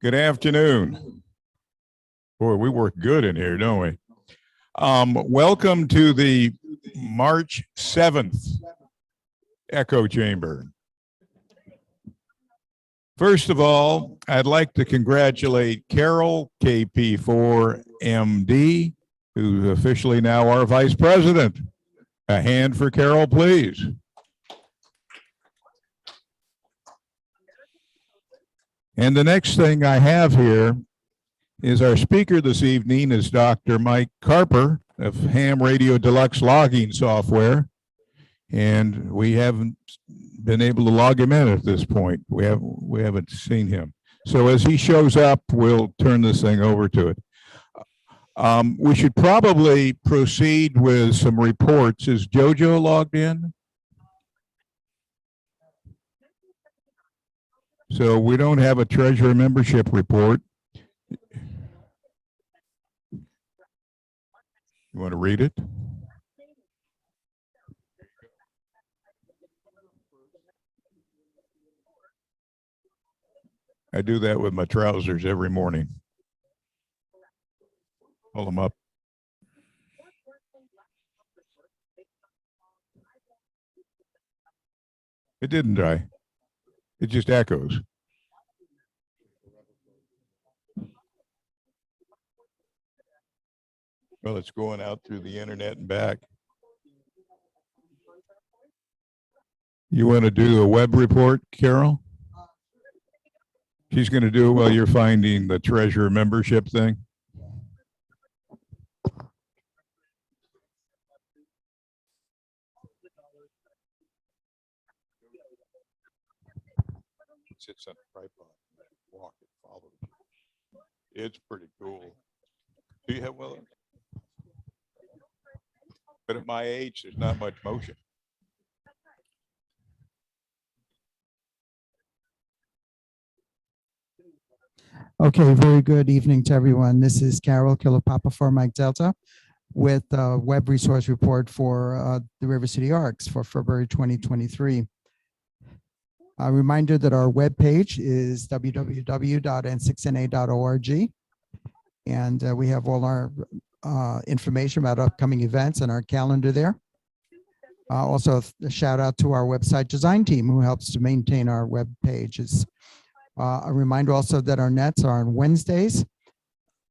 Good afternoon. Boy, we work good in here, don't we? Welcome to the March 7th Echo Chamber. First of all, I'd like to congratulate Carol, KP4MD, who's officially now our Vice President. A hand for Carol, please. And the next thing I have here is our speaker this evening is Dr. Mike Carper of Ham Radio Deluxe logging software. And we haven't been able to log him in at this point. We haven't seen him. So as he shows up, we'll turn this thing over to it. We should probably proceed with some reports. Is Jojo logged in? So we don't have a treasurer membership report. You want to read it? I do that with my trousers every morning. Pull them up. It didn't die. It just echoes. Well, it's going out through the internet and back. You want to do a web report, Carol? She's going to do it while you're finding the treasurer membership thing. It sits on a tripod. Walk it, follow it. It's pretty cool. Do you have well? But at my age, there's not much motion. Okay, very good evening to everyone. This is Carol, Kilo Papa for Mike Delta, with a web resource report for the River City ARCs for February 2023. A reminder that our webpage is www.n6na.org, and we have all our information about upcoming events and our calendar there. Also, a shout out to our website design team who helps to maintain our web pages. A reminder also that our nets are on Wednesdays,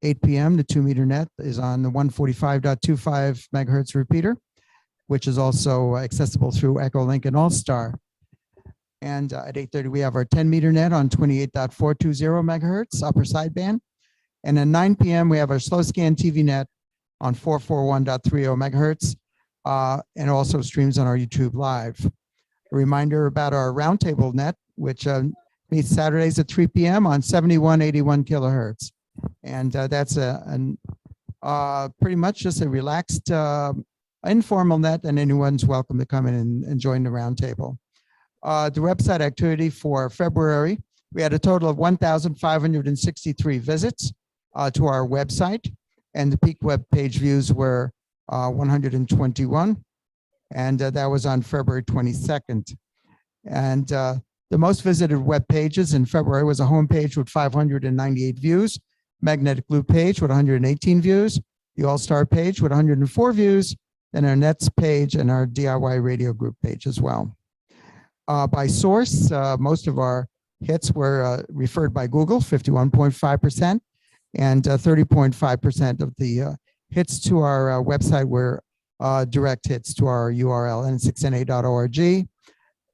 8 p.m. The 2-meter net is on the 145.25 megahertz repeater, which is also accessible through Echolink and All-Star. And at 8:30, we have our 10-meter net on 28.420 megahertz upper sideband. And at 9 p.m., we have our slow scan TV net on 441.30 megahertz, and also streams on our YouTube Live. A reminder about our roundtable net, which meets Saturdays at 3 p.m. on 7181 kilohertz. And that's pretty much just a relaxed, informal net, and anyone's welcome to come in and join the roundtable. The website activity for February, we had a total of 1,563 visits to our website, and the peak web page views were 121, and that was on February 22nd. And the most visited web pages in February was a home page with 598 views, magnetic loop page with 118 views, the All-Star page with 104 views, and our Nets page and our DIY radio group page as well. By source, most of our hits were referred by Google, 51.5%, and 30.5% of the hits to our website were direct hits to our URL, n6na.org.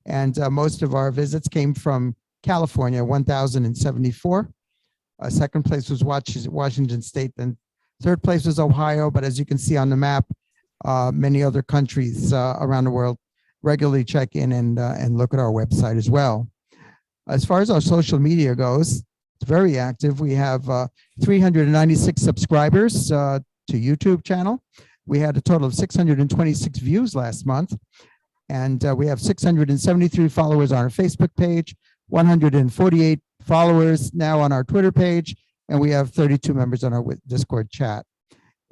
And most of our visits came from California, 1,074. Second place was Washington State, and third place was Ohio. But as you can see on the map, many other countries around the world regularly check in and look at our website as well. As far as our social media goes, it's very active. We have 396 subscribers to YouTube channel. We had a total of 626 views last month. And we have 673 followers on our Facebook page, 148 followers now on our Twitter page, and we have 32 members on our Discord chat.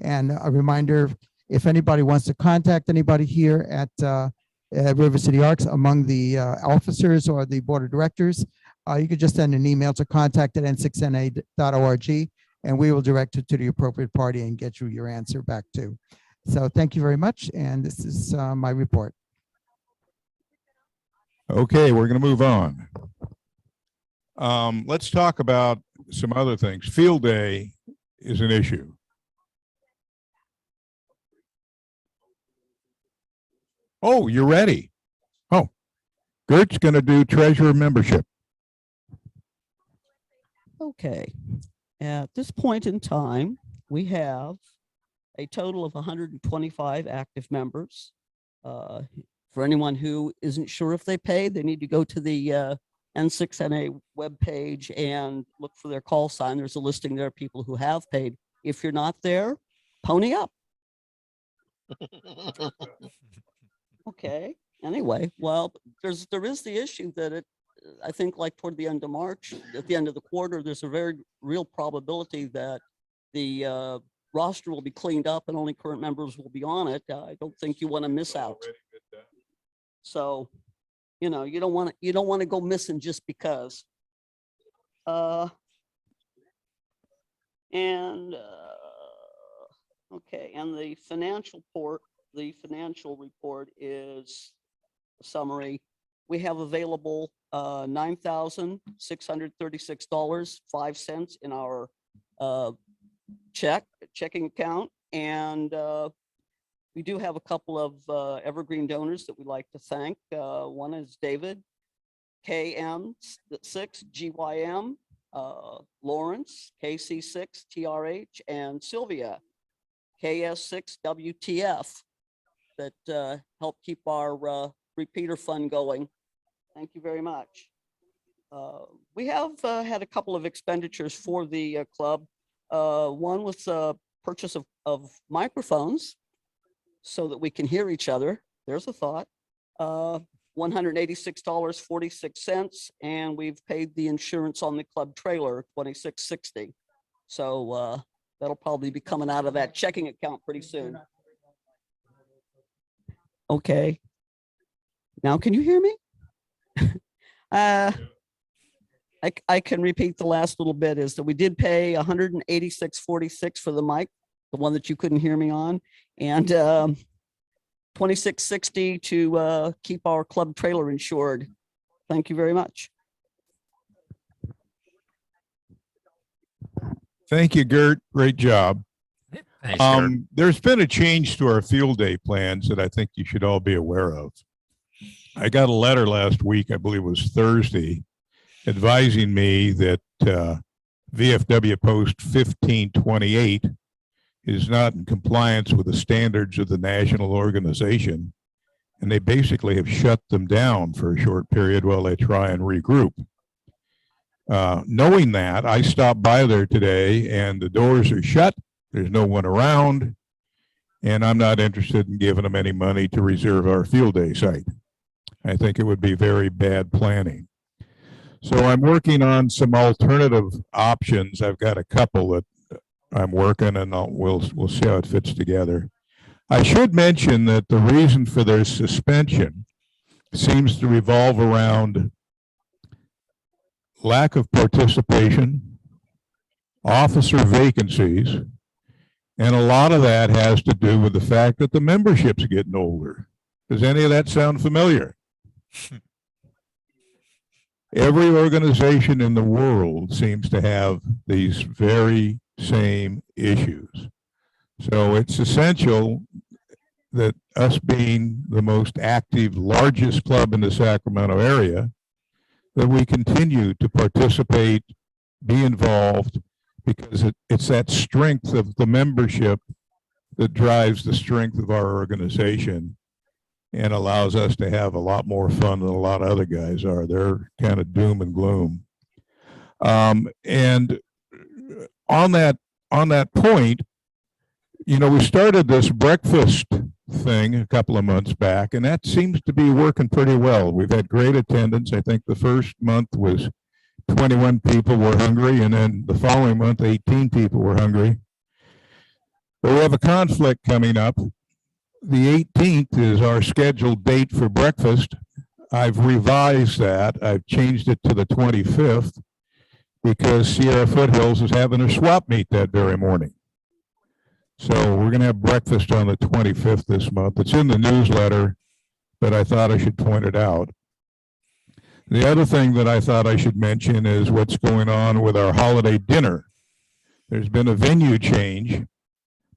And a reminder, if anybody wants to contact anybody here at River City ARCs among the officers or the board of directors, you could just send an email to contact@n6na.org, and we will direct it to the appropriate party and get you your answer back too. So thank you very much. And this is my report. Okay, we're going to move on. Let's talk about some other things. Field day is an issue. Oh, you're ready. Oh, Gert's going to do treasurer membership. Okay, at this point in time, we have a total of 125 active members. For anyone who isn't sure if they paid, they need to go to the N6NA webpage and look for their call sign. There's a listing there of people who have paid. If you're not there, pony up. Okay, anyway, well, there is the issue that I think like toward the end of March, at the end of the quarter, there's a very real probability that the roster will be cleaned up and only current members will be on it. I don't think you want to miss out. So, you know, you don't want to go missing just because. Okay, and the financial report is a summary. We have available $9,636.05 in our checking account, and we do have a couple of evergreen donors that we'd like to thank. One is David, KM6GYM, Lawrence, KC6TRH, and Sylvia, KS6WTF, that help keep our repeater fund going. Thank you very much. We have had a couple of expenditures for the club. One was purchase of microphones so that we can hear each other. There's a thought. $186.46, and we've paid the insurance on the club trailer, $26.60. So that'll probably be coming out of that checking account pretty soon. Okay. Now, can you hear me? I can repeat the last little bit is that we did pay $186.46 for the mic, the one that you couldn't hear me on, and $26.60 to keep our club trailer insured. Thank you very much. Thank you, Gert. Great job. Thanks, Gert. There's been a change to our field day plans that I think you should all be aware of. I got a letter last week, I believe it was Thursday, advising me that VFW Post 1528 is not in compliance with the standards of the national organization, and they basically have shut them down for a short period while they try and regroup. Knowing that, I stopped by there today and the doors are shut. There's no one around, and I'm not interested in giving them any money to reserve our field day site. I think it would be very bad planning. So I'm working on some alternative options. I've got a couple that I'm working, and we'll see how it fits together. I should mention that the reason for their suspension seems to revolve around lack of participation, officer vacancies, and a lot of that has to do with the fact that the membership's getting older. Does any of that sound familiar? Every organization in the world seems to have these very same issues. So it's essential that us being the most active, largest club in the Sacramento area, that we continue to participate, be involved, because it's that strength of the membership that drives the strength of our organization and allows us to have a lot more fun than a lot of other guys are. They're kind of doom and gloom. And on that point, you know, we started this breakfast thing a couple of months back, and that seems to be working pretty well. We've had great attendance. I think the first month was 21 people were hungry, and then the following month, 18 people were hungry. But we have a conflict coming up. The 18th is our scheduled date for breakfast. I've revised that. I've changed it to the 25th because Sierra Foothills is having a swap meet that very morning. So we're going to have breakfast on the 25th this month. It's in the newsletter, but I thought I should point it out. The other thing that I thought I should mention is what's going on with our holiday dinner. There's been a venue change.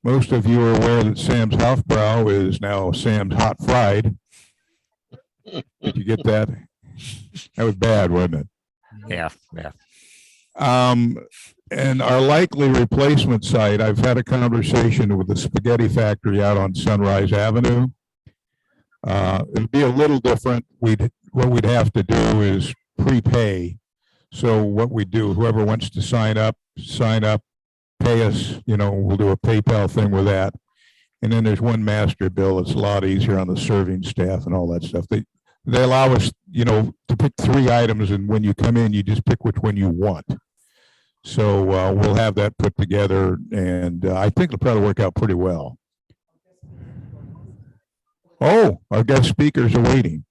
Most of you are aware that Sam's Hofbrau is now Sam's Hot Fried. Did you get that? That was bad, wasn't it? Yeah. And our likely replacement site, I've had a conversation with the spaghetti factory out on Sunrise Avenue. It'd be a little different. What we'd have to do is prepay. So what we do, whoever wants to sign up, pay us, we'll do a PayPal thing with that. And then there's one master bill. It's a lot easier on the serving staff and all that stuff. They allow us, to pick 3 items, and when you come in, you just pick which one you want. So we'll have that put together, and I think it'll probably work out pretty well. Oh, our guest speakers are waiting.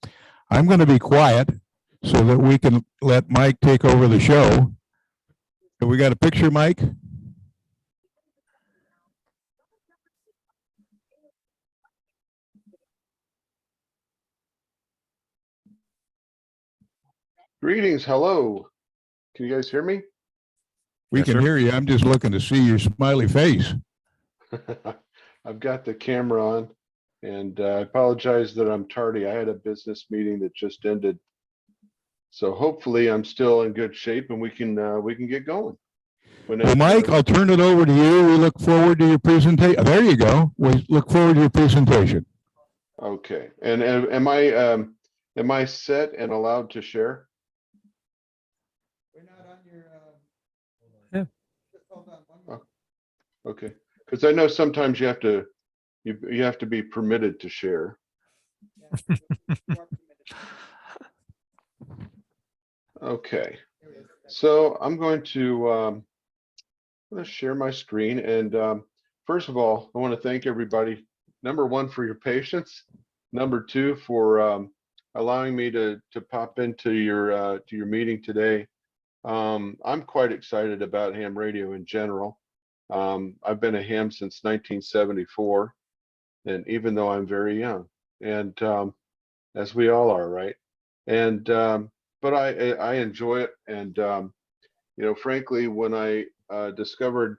I'm going to be quiet so that we can let Mike take over the show. Have we got a picture, Mike? Greetings, hello. Can you guys hear me? We Yes, can sir. hear you. I'm just looking to see your smiley face. I've got the camera on, and I apologize that I'm tardy. I had a business meeting that just ended. So hopefully I'm still in good shape and we can get going. Well, Mike, I'll turn it over to you. We look forward to your presentation. There you go. We look forward to your presentation. Okay, and am I set and allowed to share? We're not on your. Yeah. Just hold on one moment. Okay, because I know sometimes you have to be permitted to share. Yeah, you are permitted. Okay, There it is. so I'm going to share my screen, and first of all, I want to thank everybody. Number 1 for your patience. Number 2 for allowing me to pop into your meeting today. I'm quite excited about ham radio in general. I've been a ham since 1974, and even though I'm very young, and as we all are, right? And but I enjoy it, and frankly, when I discovered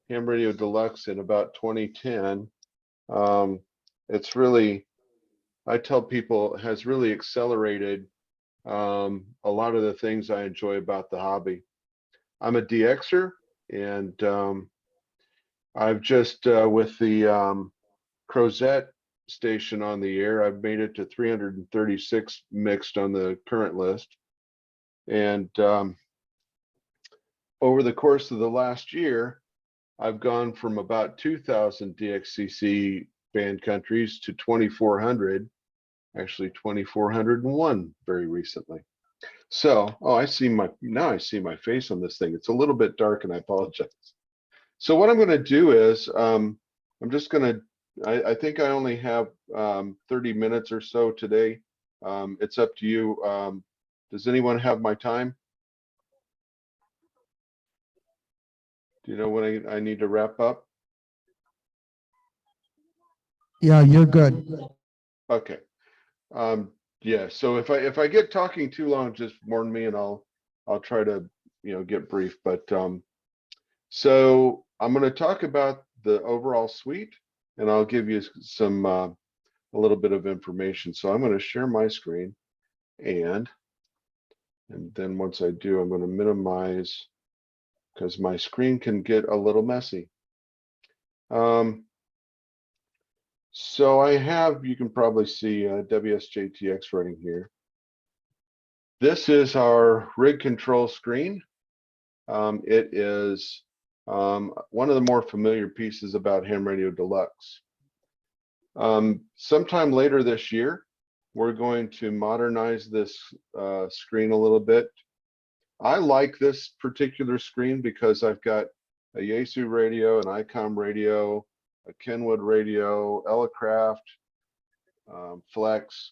Ham Radio Deluxe in about 2010, it's really, I tell people, has really accelerated a lot of the things I enjoy about the hobby. I'm a DXer, and I've just with the Crozet station on the air, I've made it to 336 mixed on the current list. And over the course of the last year, I've gone from about 2,000 DXCC band countries to 2,400, actually 2,401 very recently. So, now I see my face on this thing. It's a little bit dark, and I apologize. So what I'm going to do is I'm just going to, I think I only have 30 minutes or so today. It's up to you. Does anyone have my time? Do you know when I need to wrap up? Yeah, you're good. Okay. Yeah, so if I get talking too long, just warn me and I'll try to get brief. But so I'm going to talk about the overall suite, and I'll give you some a little bit of information. So I'm going to share my screen, and then once I do, I'm going to minimize, because my screen can get a little messy. So I have, you can probably see WSJTX running here. This is our rig control screen. It is one of the more familiar pieces about Ham Radio Deluxe. Sometime later this year, we're going to modernize this screen a little bit. I like this particular screen because I've got a Yaesu radio, an ICOM radio, a Kenwood radio, Elecraft, Flex.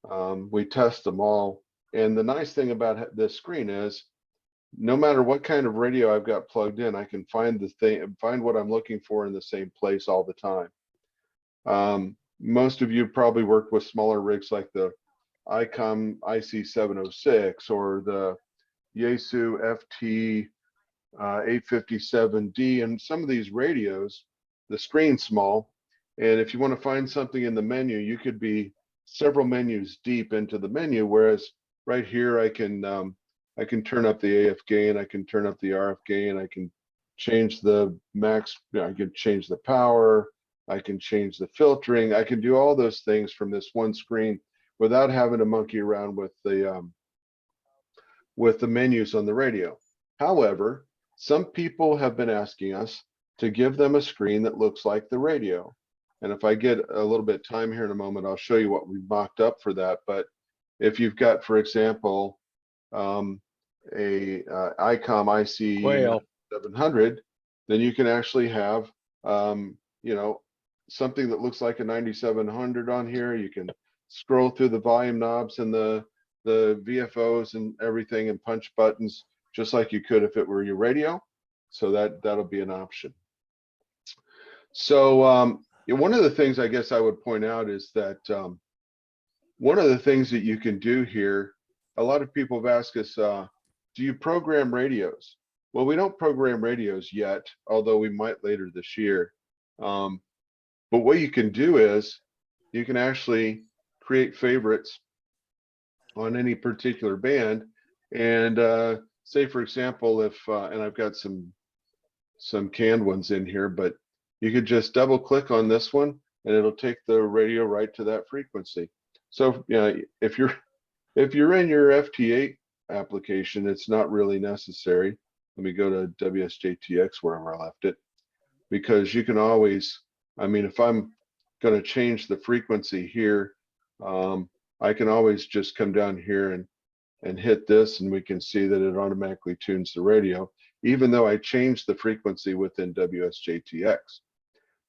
We test them all. And the nice thing about this screen is no matter what kind of radio I've got plugged in, I can find find what I'm looking for in the same place all the time. Most of you probably worked with smaller rigs like the ICOM IC706 or the Yaesu FT 857D, and some of these radios, the screen's small. And if you want to find something in the menu, you could be several menus deep into the menu, whereas right here I can turn up the AF gain, I can turn up the RF gain, I can change the max, I can change the power, I can change the filtering, I can do all those things from this one screen without having to monkey around with the menus on the radio. However, some people have been asking us to give them a screen that looks like the radio. And if I get a little bit of time here in a moment, I'll show you what we mocked up for that. But if you've got, for example, a ICOM IC Quail. 700, then you can actually have, you know, something that looks like a 9700 on here. You can scroll through the volume knobs and the VFOs and everything and punch buttons just like you could if it were your radio. So that'll be an option. So one of the things I guess I would point out is that one of the things that you can do here, a lot of people have asked us, do you program radios? Well, we don't program radios yet, although we might later this year. But what you can do is you can actually create favorites on any particular band. And say, for example, if, and I've got some canned ones in here, but you could just double click on this one and it'll take the radio right to that frequency. So, you know, if you're in your FT8 application, it's not really necessary. Let me go to WSJTX wherever I left it, because you can always, I mean, if I'm going to change the frequency here, I can always just come down here and hit this, and we can see that it automatically tunes the radio, even though I changed the frequency within WSJTX.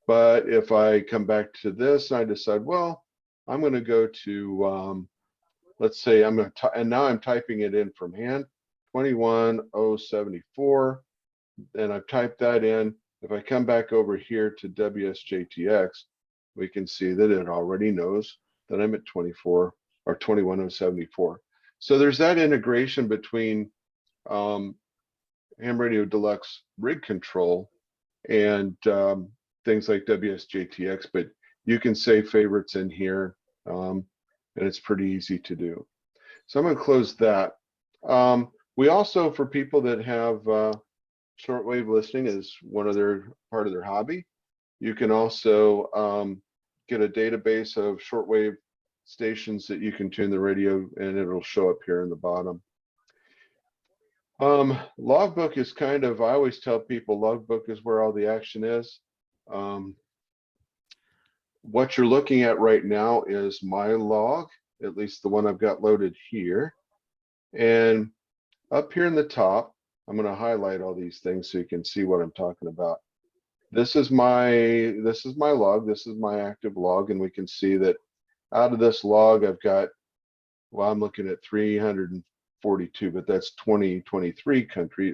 But if I come back to this and I decide, well, I'm going to go to, let's say I'm going to, and now I'm typing it in from hand, 21074, and I've typed that in. If I come back over here to WSJTX, we can see that it already knows that I'm at 24 or 21074. So there's that integration between Ham Radio Deluxe rig control and things like WSJTX, but you can save favorites in here, and it's pretty easy to do. So I'm going to close that. We also, for people that have shortwave listening as one of part of their hobby, you can also get a database of shortwave stations that you can tune the radio, and it'll show up here in the bottom. Logbook is kind of, I always tell people logbook is where all the action is. What you're looking at right now is my log, at least the one I've got loaded here. And up here in the top, I'm going to highlight all these things so you can see what I'm talking about. This is my log. This is my active log, and we can see that out of this log, I've got, well, I'm looking at 342, but that's 2023 country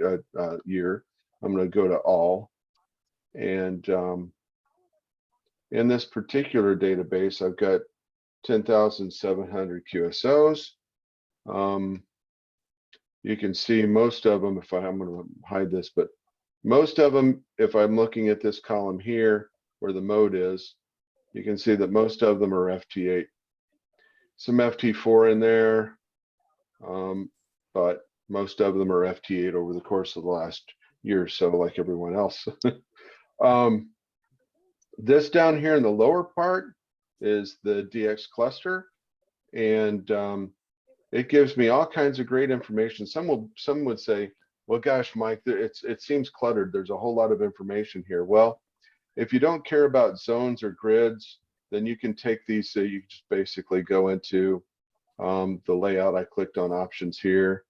year. I'm going to go to all, and in this particular database, I've got 10,700 QSOs. You can see most of them, I'm going to hide this, but most of them, if I'm looking at this column here where the mode is, you can see that most of them are FT8. Some FT4 in there, but most of them are FT8 over the course of the last year or so, like everyone else. This down here in the lower part is the DX cluster, and it gives me all kinds of great information. Some would say, well, gosh, Mike, it seems cluttered. There's a whole lot of information here. Well, if you don't care about zones or grids, then you can take these, so you just basically go into the layout. I clicked on options here,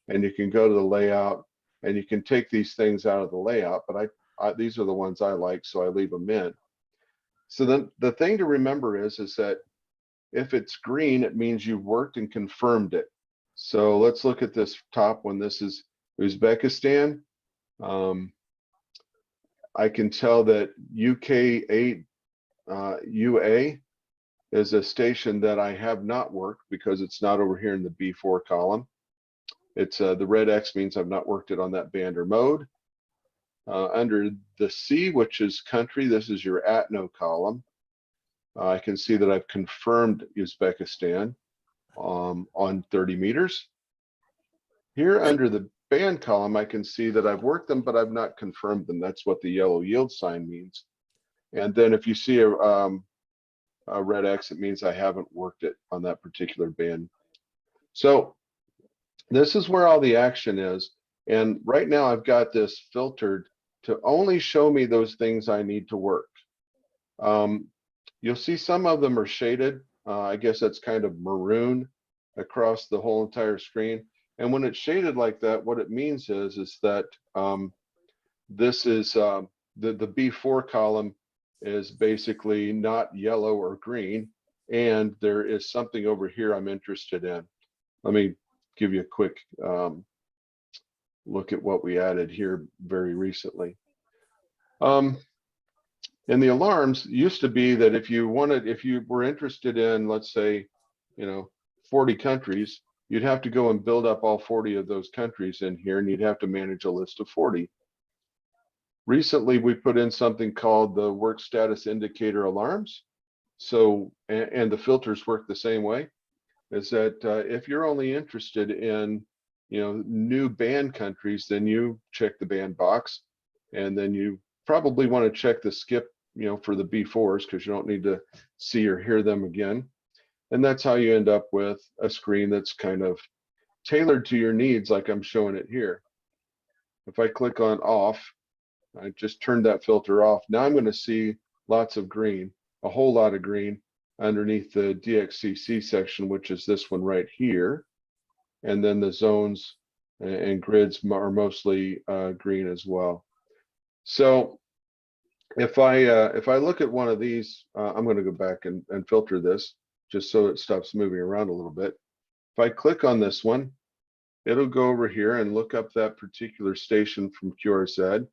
and you can go to the layout, and you can take these things out of the layout, but these are the ones I like, so I leave them in. So then the thing to remember is that If it's green, it means you've worked and confirmed it. So let's look at this top one. This is Uzbekistan. I can tell that UK8 UA is a station that I have not worked because it's not over here in the B4 column. It's the red X means I've not worked it on that band or mode. Under the C, which is country, this is your ATNO column. I can see that I've confirmed Uzbekistan on 30 meters. Here under the band column, I can see that I've worked them, but I've not confirmed them. That's what the yellow yield sign means. And then if you see a red X, it means I haven't worked it on that particular band. So this is where all the action is. And right now I've got this filtered to only show me those things I need to work. You'll see some of them are shaded. I guess that's kind of maroon across the whole entire screen. And when it's shaded like that, what it means is that this is the B4 column is basically not yellow or green. And there is something over here I'm interested in. Let me give you a quick look at what we added here very recently. And the alarms used to be that if you were interested in, let's say, 40 countries, you'd have to go and build up all 40 of those countries in here, and you'd have to manage a list of 40. Recently, we put in something called the work status indicator alarms. So, and the filters work the same way, is that if you're only interested in, new banned countries, then you check the banned box, and then you probably want to check the skip, for the B4s, because you don't need to see or hear them again. And that's how you end up with a screen that's kind of tailored to your needs, like I'm showing it here. If I click on off, I just turned that filter off. Now I'm going to see lots of green, a whole lot of green underneath the DXCC section, which is this one right here. And then the zones and grids are mostly green as well. So if I look at one of these, I'm going to go back and filter this just so it stops moving around a little bit. If I click on this one, it'll go over here and look up that particular station from QRZ.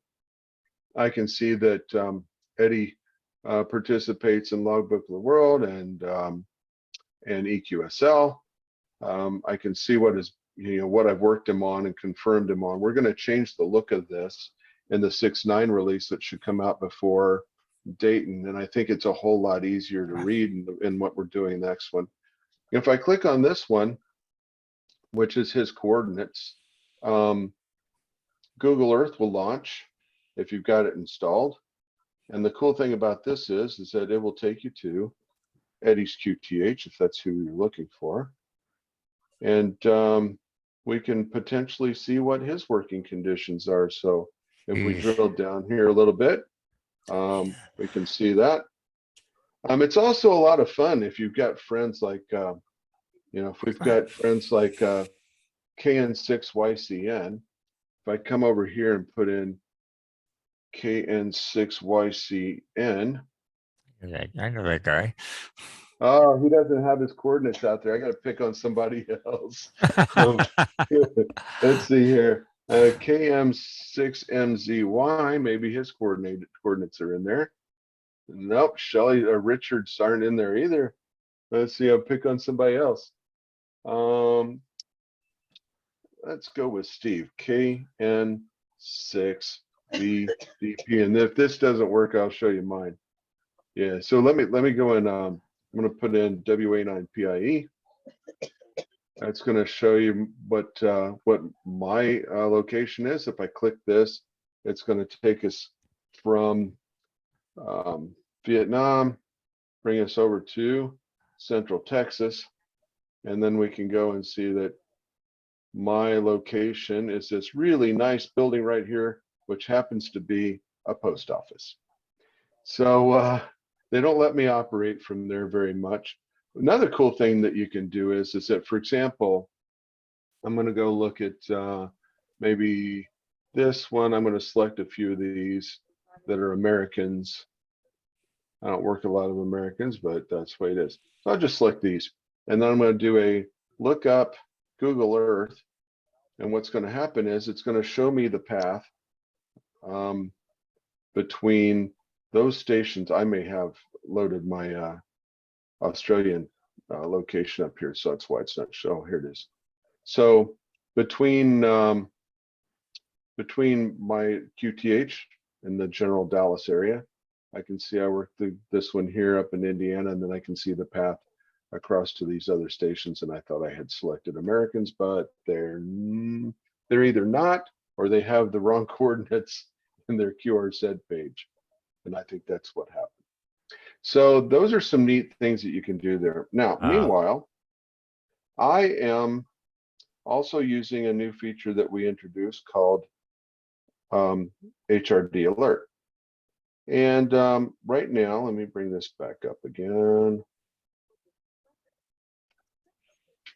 I can see that Eddie participates in Logbook of the World and EQSL. I can see what is, what I've worked him on and confirmed him on. We're going to change the look of this in the 6.9 release that should come out before Dayton, and I think it's a whole lot easier to read in what we're doing next one. If I click on this one, which is his coordinates, Google Earth will launch if you've got it installed. And the cool thing about this is that it will take you to Eddie's QTH if that's who you're looking for. And we can potentially see what his working conditions are. So if we drill down here a little bit, we can see that. It's also a lot of fun if you've got friends like, if we've got friends like KN6YCN. If I come over here and put in KN6YCN. I know that guy. Oh, he doesn't have his coordinates out there. I got to pick on somebody else. So, let's see here. KM6MZY, maybe his coordinates are in there. Nope, Shelly or Richards aren't in there either. Let's see, I'll pick on somebody else. Let's go with Steve, KN6VDP. And if this doesn't work, I'll show you mine. Yeah, so let me go in. I'm going to put in WA9PIE. That's going to show you what my location is. If I click this, it's going to take us from Vietnam, bring us over to Central Texas, and then we can go and see that my location is this really nice building right here, which happens to be a post office. So they don't let me operate from there very much. Another cool thing that you can do is that, for example, I'm going to go look at maybe this one. I'm going to select a few of these that are Americans. I don't work with a lot of Americans, but that's the way it is. So I'll just select these. And then I'm going to do a look up Google Earth. And what's going to happen is it's going to show me the path between those stations. I may have loaded my Australian location up here, so that's why it's not show. Here it is. So between my QTH and the general Dallas area, I can see I worked this one here up in Indiana, and then I can see the path across to these other stations. And I thought I had selected Americans, but they're either not, or they have the wrong coordinates in their QRZ page. And I think that's what happened. So those are some neat things that you can do there. Now, meanwhile, I am also using a new feature that we introduced called HRD Alert. And right now, let me bring this back up again.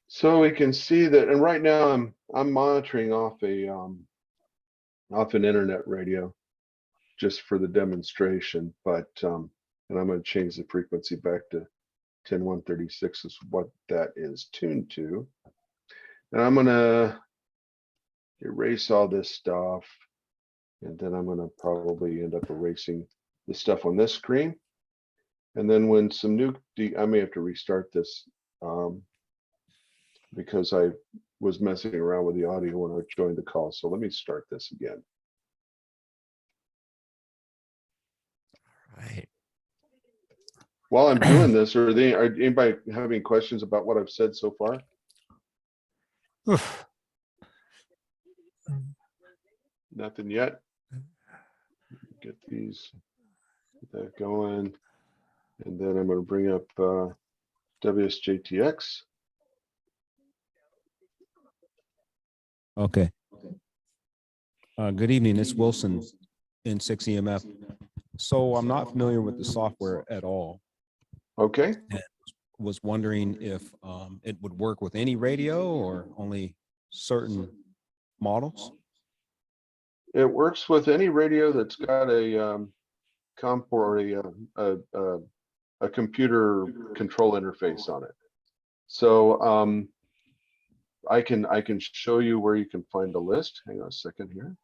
So we can see that, and right now I'm monitoring off an internet radio just for the demonstration, but and I'm going to change the frequency back to 10136 is what that is tuned to. And I'm going to erase all this stuff, and then I'm going to probably end up erasing the stuff on this screen. And then when some new, I may have to restart this because I was messing around with the audio when I joined the call. So let me start this again. Right. While I'm doing this, are anybody having questions about what I've said so far? Oof. Nothing yet. Get that going, and then I'm going to bring up WSJTX. Okay. Good evening. It's Wilson in 6EMF. So I'm not familiar with the software at all. Okay. Was wondering if it would work with any radio or only certain models. It works with any radio that's got a comp or a computer control interface on it. So I can show you where you can find the list. Hang on a second here.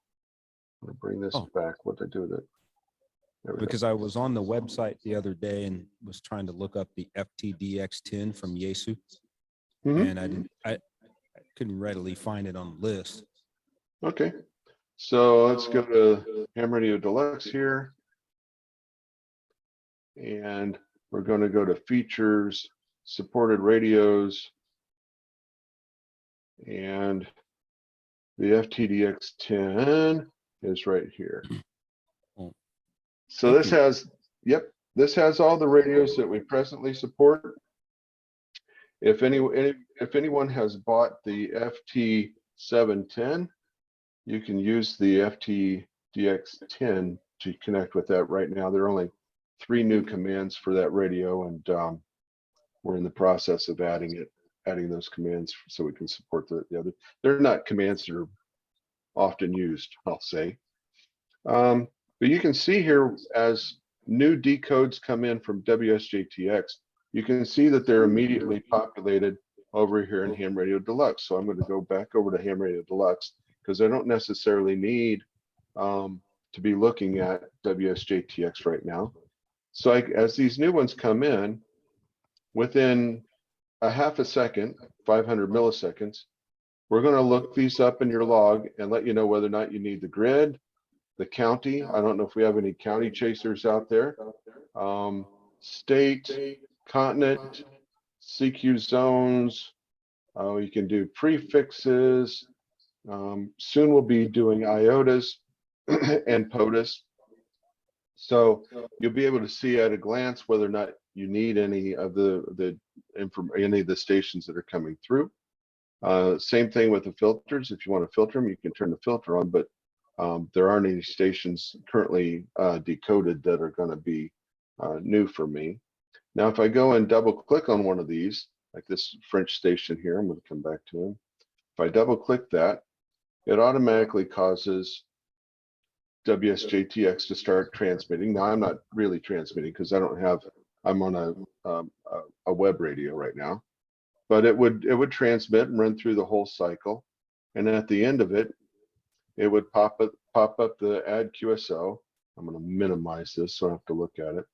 I'm gonna bring this back. What did I do with it? Because I was on the website the other day and was trying to look up the FTDX10 from Yaesu, and I couldn't readily find it on the list. Okay, so let's go to Ham Radio Deluxe here, and we're going to go to features, supported radios, and the FTDX10 is right here. So this has, this has all the radios that we presently support. If anyone has bought the FT710, you can use the FTDX10 to connect with that right now. There are only 3 new commands for that radio, and we're in the process of adding those commands so we can support the other. They're not commands that are often used, I'll say. But you can see here as new decodes come in from WSJTX, you can see that they're immediately populated over here in Ham Radio Deluxe. So I'm going to go back over to Ham Radio Deluxe because I don't necessarily need to be looking at WSJTX right now. So as these new ones come in, within a half a second, 500 milliseconds, we're going to look these up in your log and let you know whether or not you need the grid, the county. I don't know if we have any county chasers out there. State, continent, CQ zones. You can do prefixes. Soon we'll be doing IOTAs and POTUS. So you'll be able to see at a glance whether or not you need any of any of the stations that are coming through. Same thing with the filters. If you want to filter them, you can turn the filter on, but there aren't any stations currently decoded that are going to be new for me. Now, if I go and double click on one of these, like this French station here, I'm going to come back to him. If I double click that, it automatically causes WSJTX to start transmitting. Now I'm not really transmitting because I'm on a web radio right now, but it would transmit and run through the whole cycle. And at the end of it, it would pop up the add QSO. I'm going to minimize this so I don't have to look at it.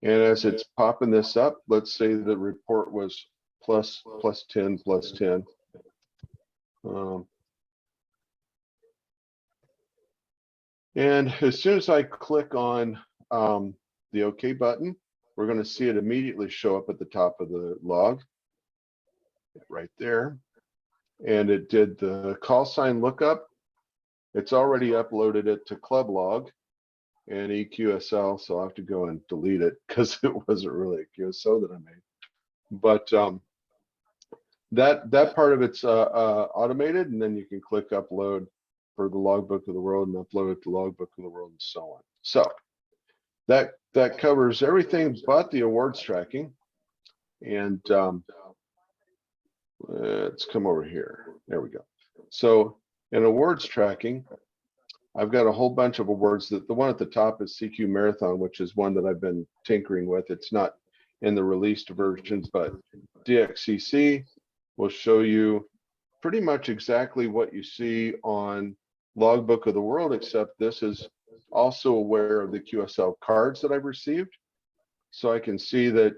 And as it's popping this up, let's say the report was plus 10. And as soon as I click on the OK button, we're going to see it immediately show up at the top of the log right there. And it did the call sign lookup. It's already uploaded it to club log and EQSL, so I have to go and delete it because it wasn't really a QSO that I made. But that part of it's automated, and then you can click upload for the logbook of the world and upload it to logbook of the world and so on. So that covers everything but the awards tracking. And let's come over here. There we go. So in awards tracking, I've got a whole bunch of awards. The one at the top is CQ Marathon, which is one that I've been tinkering with. It's not in the released versions, but DXCC will show you pretty much exactly what you see on Logbook of the World, except this is also aware of the QSL cards that I've received. So I can see that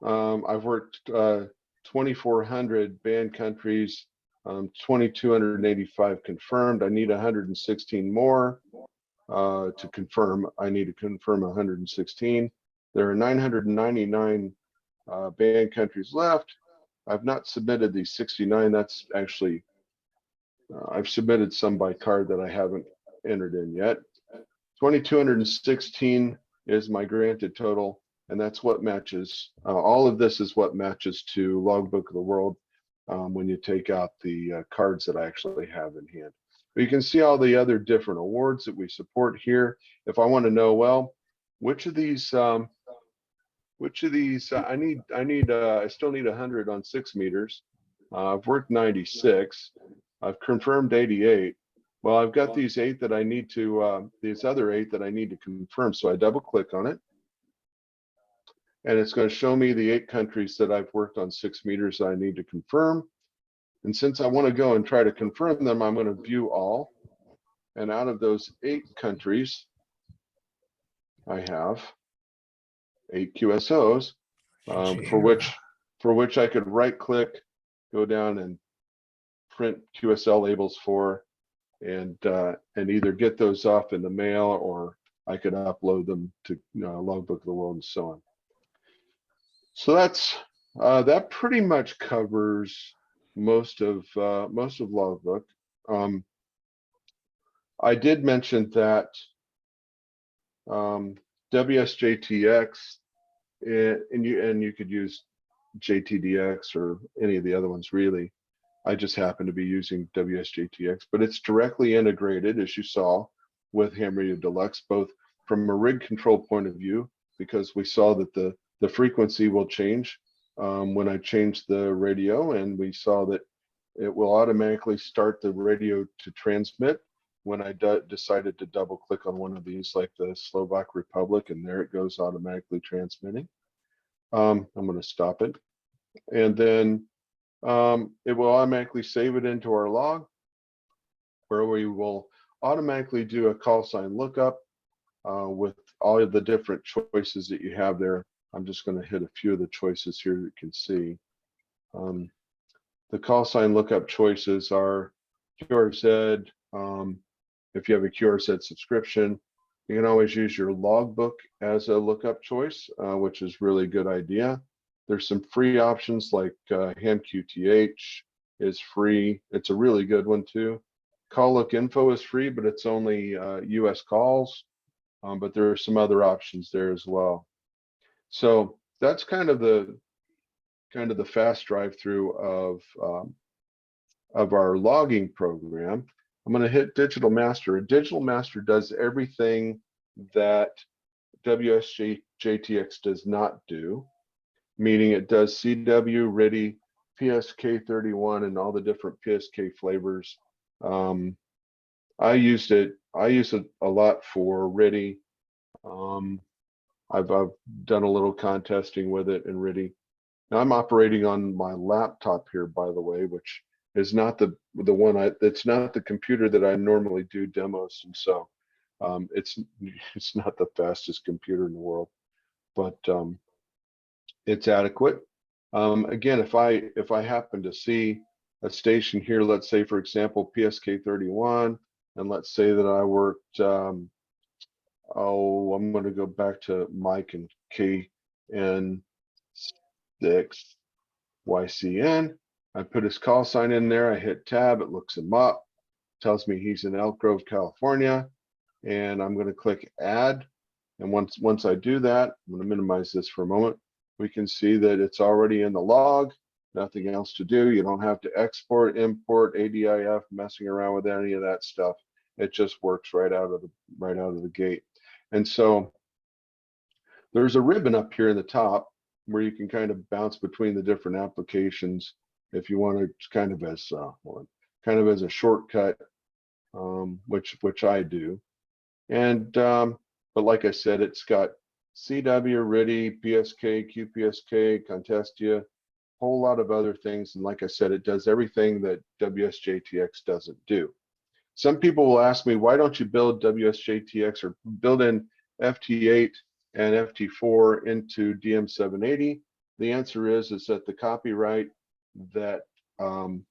I've worked 2,400 banned countries, 2,285 confirmed. I need 116 more to confirm. I need to confirm 116. There are 999 banned countries left. I've not submitted these 69. That's actually, I've submitted some by card that I haven't entered in yet. 2,216 is my granted total, and that's what matches. All of this is what matches to Logbook of the World when you take out the cards that I actually have in hand. But you can see all the other different awards that we support here. If I want to know, well, which of these I still need 100 on 6 meters. I've worked 96. I've confirmed 88. Well, I've got these 8 that I need to, these other 8 that I need to confirm. So I double click on it. And it's going to show me the 8 countries that I've worked on 6 meters that I need to confirm. And since I want to go and try to confirm them, I'm going to view all. And out of those 8 countries, I have 8 QSOs for which I could right click, go down and print QSL labels for, and either get those off in the mail, or I could upload them to Logbook of the World and so on. So that's that pretty much covers most of Logbook. I did mention that WSJTX, and you could use JTDX or any of the other ones really. I just happen to be using WSJTX, but it's directly integrated, as you saw, with Ham Radio Deluxe, both from a rig control point of view, because we saw that the frequency will change when I change the radio, and we saw that it will automatically start the radio to transmit when I decided to double click on one of these, like the Slovak Republic, and there it goes automatically transmitting. I'm going to stop it. And then it will automatically save it into our log, where we will automatically do a call sign lookup with all of the different choices that you have there. I'm just going to hit a few of the choices here that you can see. The call sign lookup choices are QRZ. If you have a QRZ subscription, you can always use your logbook as a lookup choice, which is really a good idea. There's some free options like Ham QTH is free. It's a really good one too. Call Look Info is free, but it's only US calls. But there are some other options there as well. So that's kind of the fast drive through of our logging program. I'm going to hit Digital Master. A Digital Master does everything that WSJTX does not do, meaning it does CW, RIDI, PSK31, and all the different PSK flavors. I use it a lot for RTTY. I've done a little contesting with it in RTTY. Now I'm operating on my laptop here, by the way, which is not the one it's not the computer that I normally do demos, and so it's not the fastest computer in the world, but it's adequate. Again, if I happen to see a station here, let's say for example PSK 31, and let's say that I worked I'm going to go back to Mike and KN6 YCN. I put his call sign in there. I hit tab. It looks him up, tells me he's in Elk Grove, California, and I'm going to click add. And once I do that, I'm going to minimize this for a moment. We can see that it's already in the log. Nothing else to do. You don't have to export, import, ADIF, messing around with any of that stuff. It just works right out of the gate. And so there's a ribbon up here in the top where you can kind of bounce between the different applications if you want to, kind of as a shortcut, which I do. And but like I said, it's got CW, RTTY, PSK, QPSK, Contestia, whole lot of other things. And like I said, it does everything that WSJTX doesn't do. Some people will ask me, why don't you build WSJTX or build in FT8 and FT4 into DM780? The answer is that the copyright that the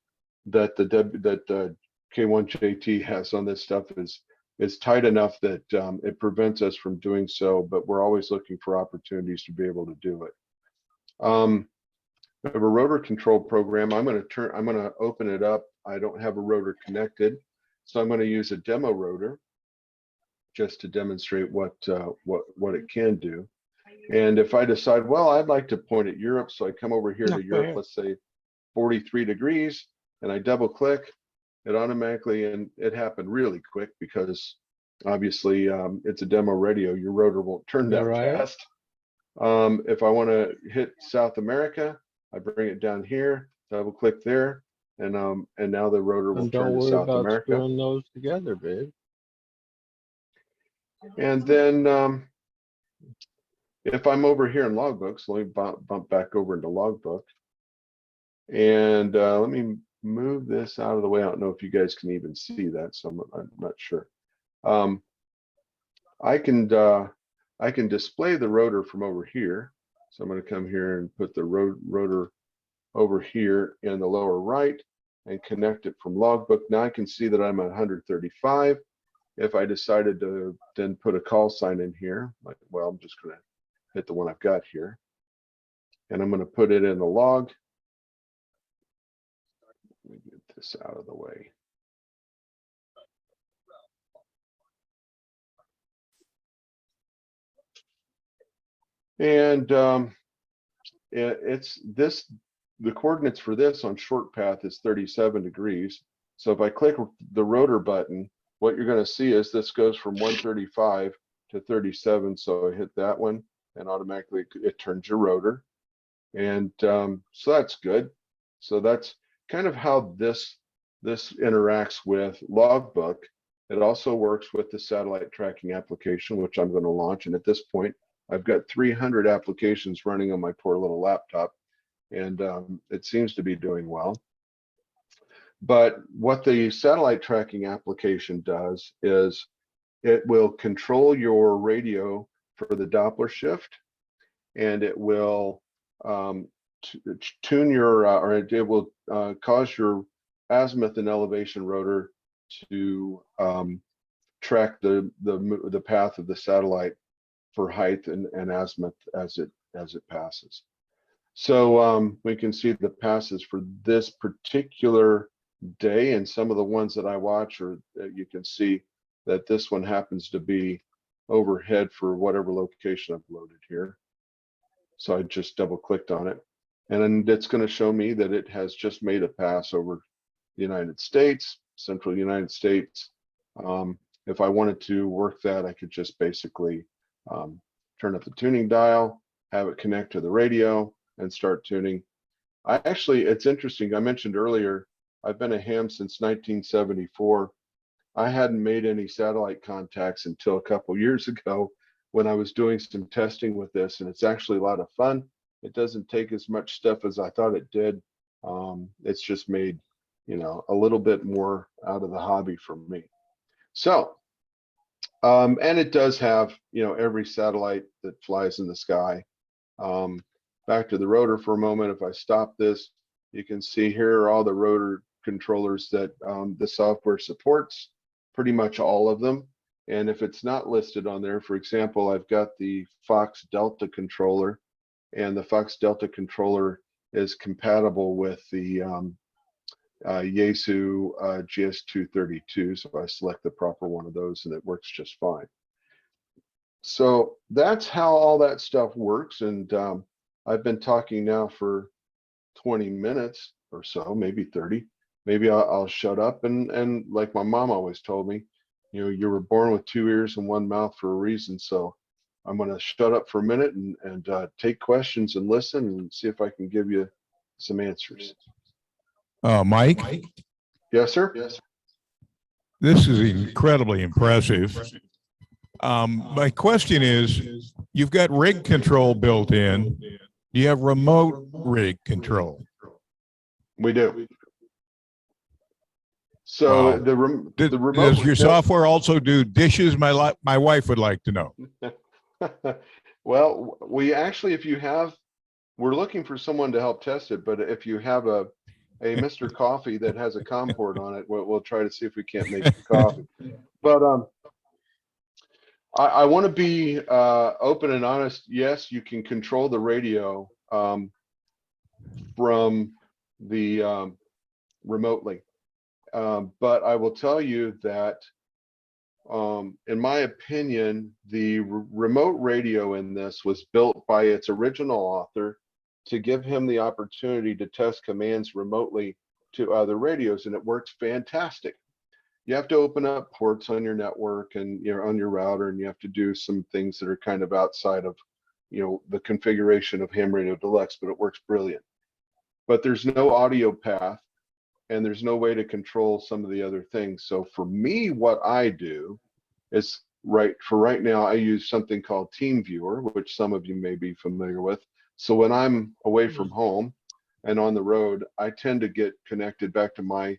K1JT has on this stuff is tight enough that it prevents us from doing so, but we're always looking for opportunities to be able to do it. I have a rotor control program. I'm going to open it up. I don't have a rotor connected, so I'm going to use a demo rotor just to demonstrate what it can do. And if I decide, well, I'd like to point at Europe, so I come over here to Europe, let's say 43 degrees, and I double click, it automatically, and it happened really quick because obviously it's a demo radio, your rotor won't turn that fast. If I want to hit South America, I bring it down here, double click there, and now the rotor will turn to South America. Screwing those together, babe. And then if I'm over here in logbooks, let me bump back over into logbook, and let me move this out of the way. I don't know if you guys can even see that, so I'm not sure. I can display the rotor from over here. So I'm going to come here and put the rotor over here in the lower right and connect it from logbook. Now I can see that I'm at 135. If I decided to then put a call sign in here, like, well, I'm just going to hit the one I've got here, and I'm going to put it in the log. Let me get this out of the way. And the coordinates for this on short path is 37 degrees. So if I click the rotor button, what you're going to see is this goes from 135 to 37. So I hit that one, and automatically it turns your rotor. And so that's good. So that's kind of how this interacts with logbook. It also works with the satellite tracking application, which I'm going to launch. And at this point, I've got 300 applications running on my poor little laptop, and it seems to be doing well. But what the satellite tracking application does is it will control your radio for the Doppler shift, and it will tune your, or it will cause your azimuth and elevation rotor to track the path of the satellite for height and azimuth as it passes. So we can see the passes for this particular day, and some of the ones that I watch, or you can see that this one happens to be overhead for whatever location I've loaded here. So I just double clicked on it, and then it's going to show me that it has just made a pass over the United States, central United States. If I wanted to work that, I could just basically turn up the tuning dial, have it connect to the radio, and start tuning. It's interesting, I mentioned earlier, I've been a ham since 1974, I hadn't made any satellite contacts until a couple years ago when I was doing some testing with this, and it's actually a lot of fun. It doesn't take as much stuff as I thought it did. It's just made, you know, a little bit more out of the hobby for me. So, and it does have, you know, every satellite that flies in the sky. Back to the rotor for a moment. If I stop this, you can see here are all the rotor controllers that the software supports, pretty much all of them. And if it's not listed on there, for example, I've got the Fox Delta controller, and the Fox Delta controller is compatible with the Yaesu GS232. So I select the proper one of those and it works just fine. So that's how all that stuff works. And I've been talking now for 20 minutes or so, maybe 30. Maybe I'll shut up and like my mom always told me, you know, you were born with 2 ears and 1 mouth for a reason. So I'm going to shut up for a minute and take questions and listen and see if I can give you some answers. Mike, Yes, sir. Yes. this is incredibly impressive. My question is, you've got rig control built in. Do you have remote rig control? We do. So Wow. the remote. Does your software also do dishes? My wife would like to know. Well, we actually, if you have, we're looking for someone to help test it, but if you have a Mr. Coffee that has a COM port on it, we'll try to see if we can't make the coffee. But I want to be open and honest. Yes, you can control the radio from the remotely. But I will tell you that in my opinion, the remote radio in this was built by its original author to give him the opportunity to test commands remotely to other radios, and it works fantastic. You have to open up ports on your network and you're on your router, and you have to do some things that are kind of outside of, you know, the configuration of Ham Radio Deluxe, but it works brilliant. But there's no audio path, and there's no way to control some of the other things. So for me, what I do is right now, I use something called TeamViewer, which some of you may be familiar with. So when I'm away from home and on the road, I tend to get connected back to my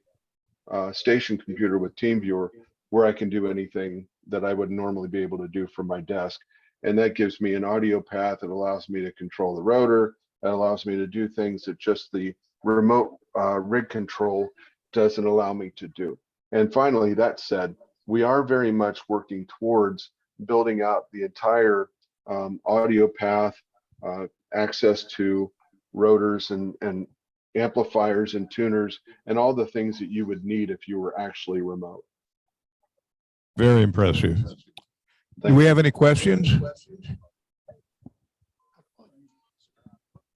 station computer with TeamViewer, where I can do anything that I would normally be able to do from my desk. And that gives me an audio path. It allows me to control the rotor. It allows me to do things that just the remote rig control doesn't allow me to do. And finally, that said, we are very much working towards building out the entire audio path, access to rotors and amplifiers and tuners and all the things that you would need if you were actually remote. Very impressive. Do we have any questions?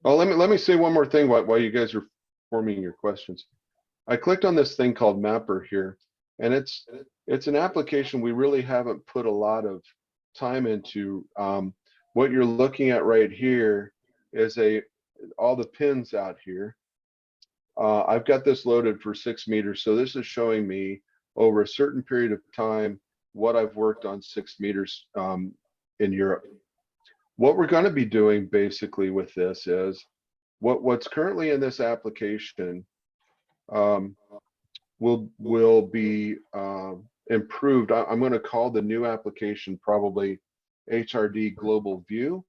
Oh, let me say one more thing while you guys are forming your questions. I clicked on this thing called Mapper here, and it's an application we really haven't put a lot of time into. What you're looking at right here is all the pins out here. I've got this loaded for 6 meters, so this is showing me over a certain period of time what I've worked on 6 meters in Europe. What we're going to be doing basically with this is what's currently in this application will be improved. I'm going to call the new application probably HRD Global View.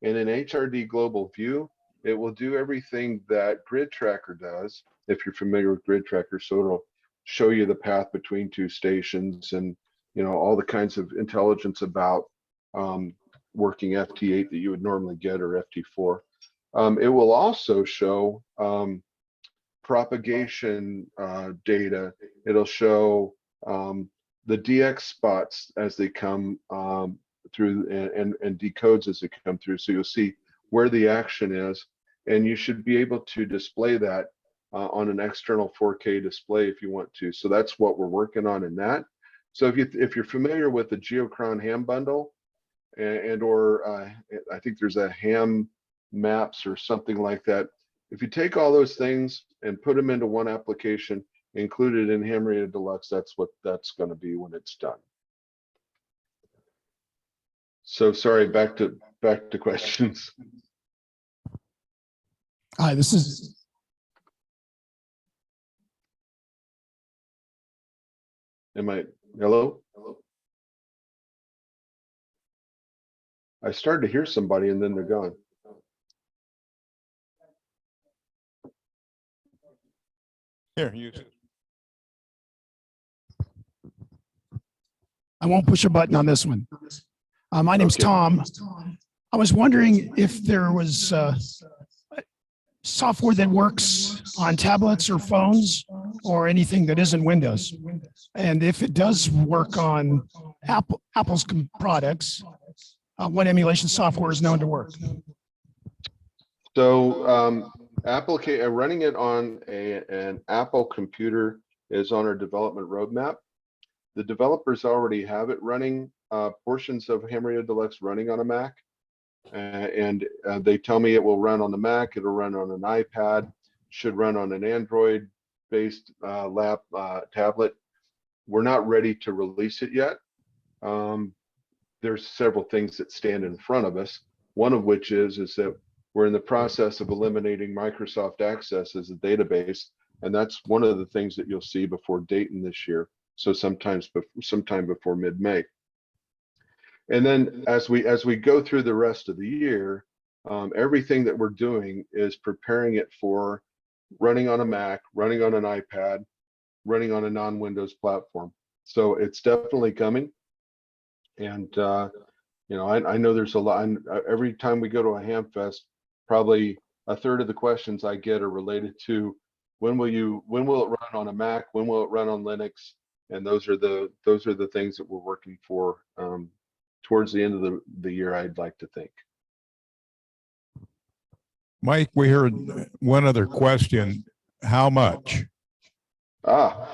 And in HRD Global View, it will do everything that Grid Tracker does, if you're familiar with Grid Tracker. So it'll show you the path between 2 stations and, you know, all the kinds of intelligence about working FT8 that you would normally get, or FT4. It will also show propagation data. It'll show the DX spots as they come through, and decodes as they come through. So you'll see where the action is, and you should be able to display that on an external 4K display if you want to. So that's what we're working on in that. So if you're familiar with the Geocron Ham bundle, or I think there's a Ham Maps or something like that. If you take all those things and put them into one application, included in Ham Radio Deluxe. That's what that's going to be when it's done. So sorry, back to questions. Hi, this is Hello? I started to hear somebody and then they're gone. Here, use it. I won't push a button on this one. My name's Okay. Tom. I was wondering if there was software that works on tablets or phones or anything that isn't Windows. And if it does work on Apple's products, what emulation software is known to work? So running it on an Apple computer is on our development roadmap. The developers already have it running, portions of Ham Radio Deluxe running on a Mac. And they tell me it will run on the Mac, it'll run on an iPad, should run on an Android-based tablet. We're not ready to release it yet. There's several things that stand in front of us. One of which is that we're in the process of eliminating Microsoft Access as a database, and that's one of the things that you'll see before Dayton this year. So sometime before mid-May. And then as we go through the rest of the year, everything that we're doing is preparing it for running on a Mac, running on an iPad, running on a non-Windows platform. So it's definitely coming. And you know, I know there's a lot. Every time we go to a Ham Fest, probably a third of the questions I get are related to when will it run on a Mac, when will it run on Linux, and those are the things that we're working for. Towards the end of the year, I'd like to think. Mike, we heard one other question. How much? And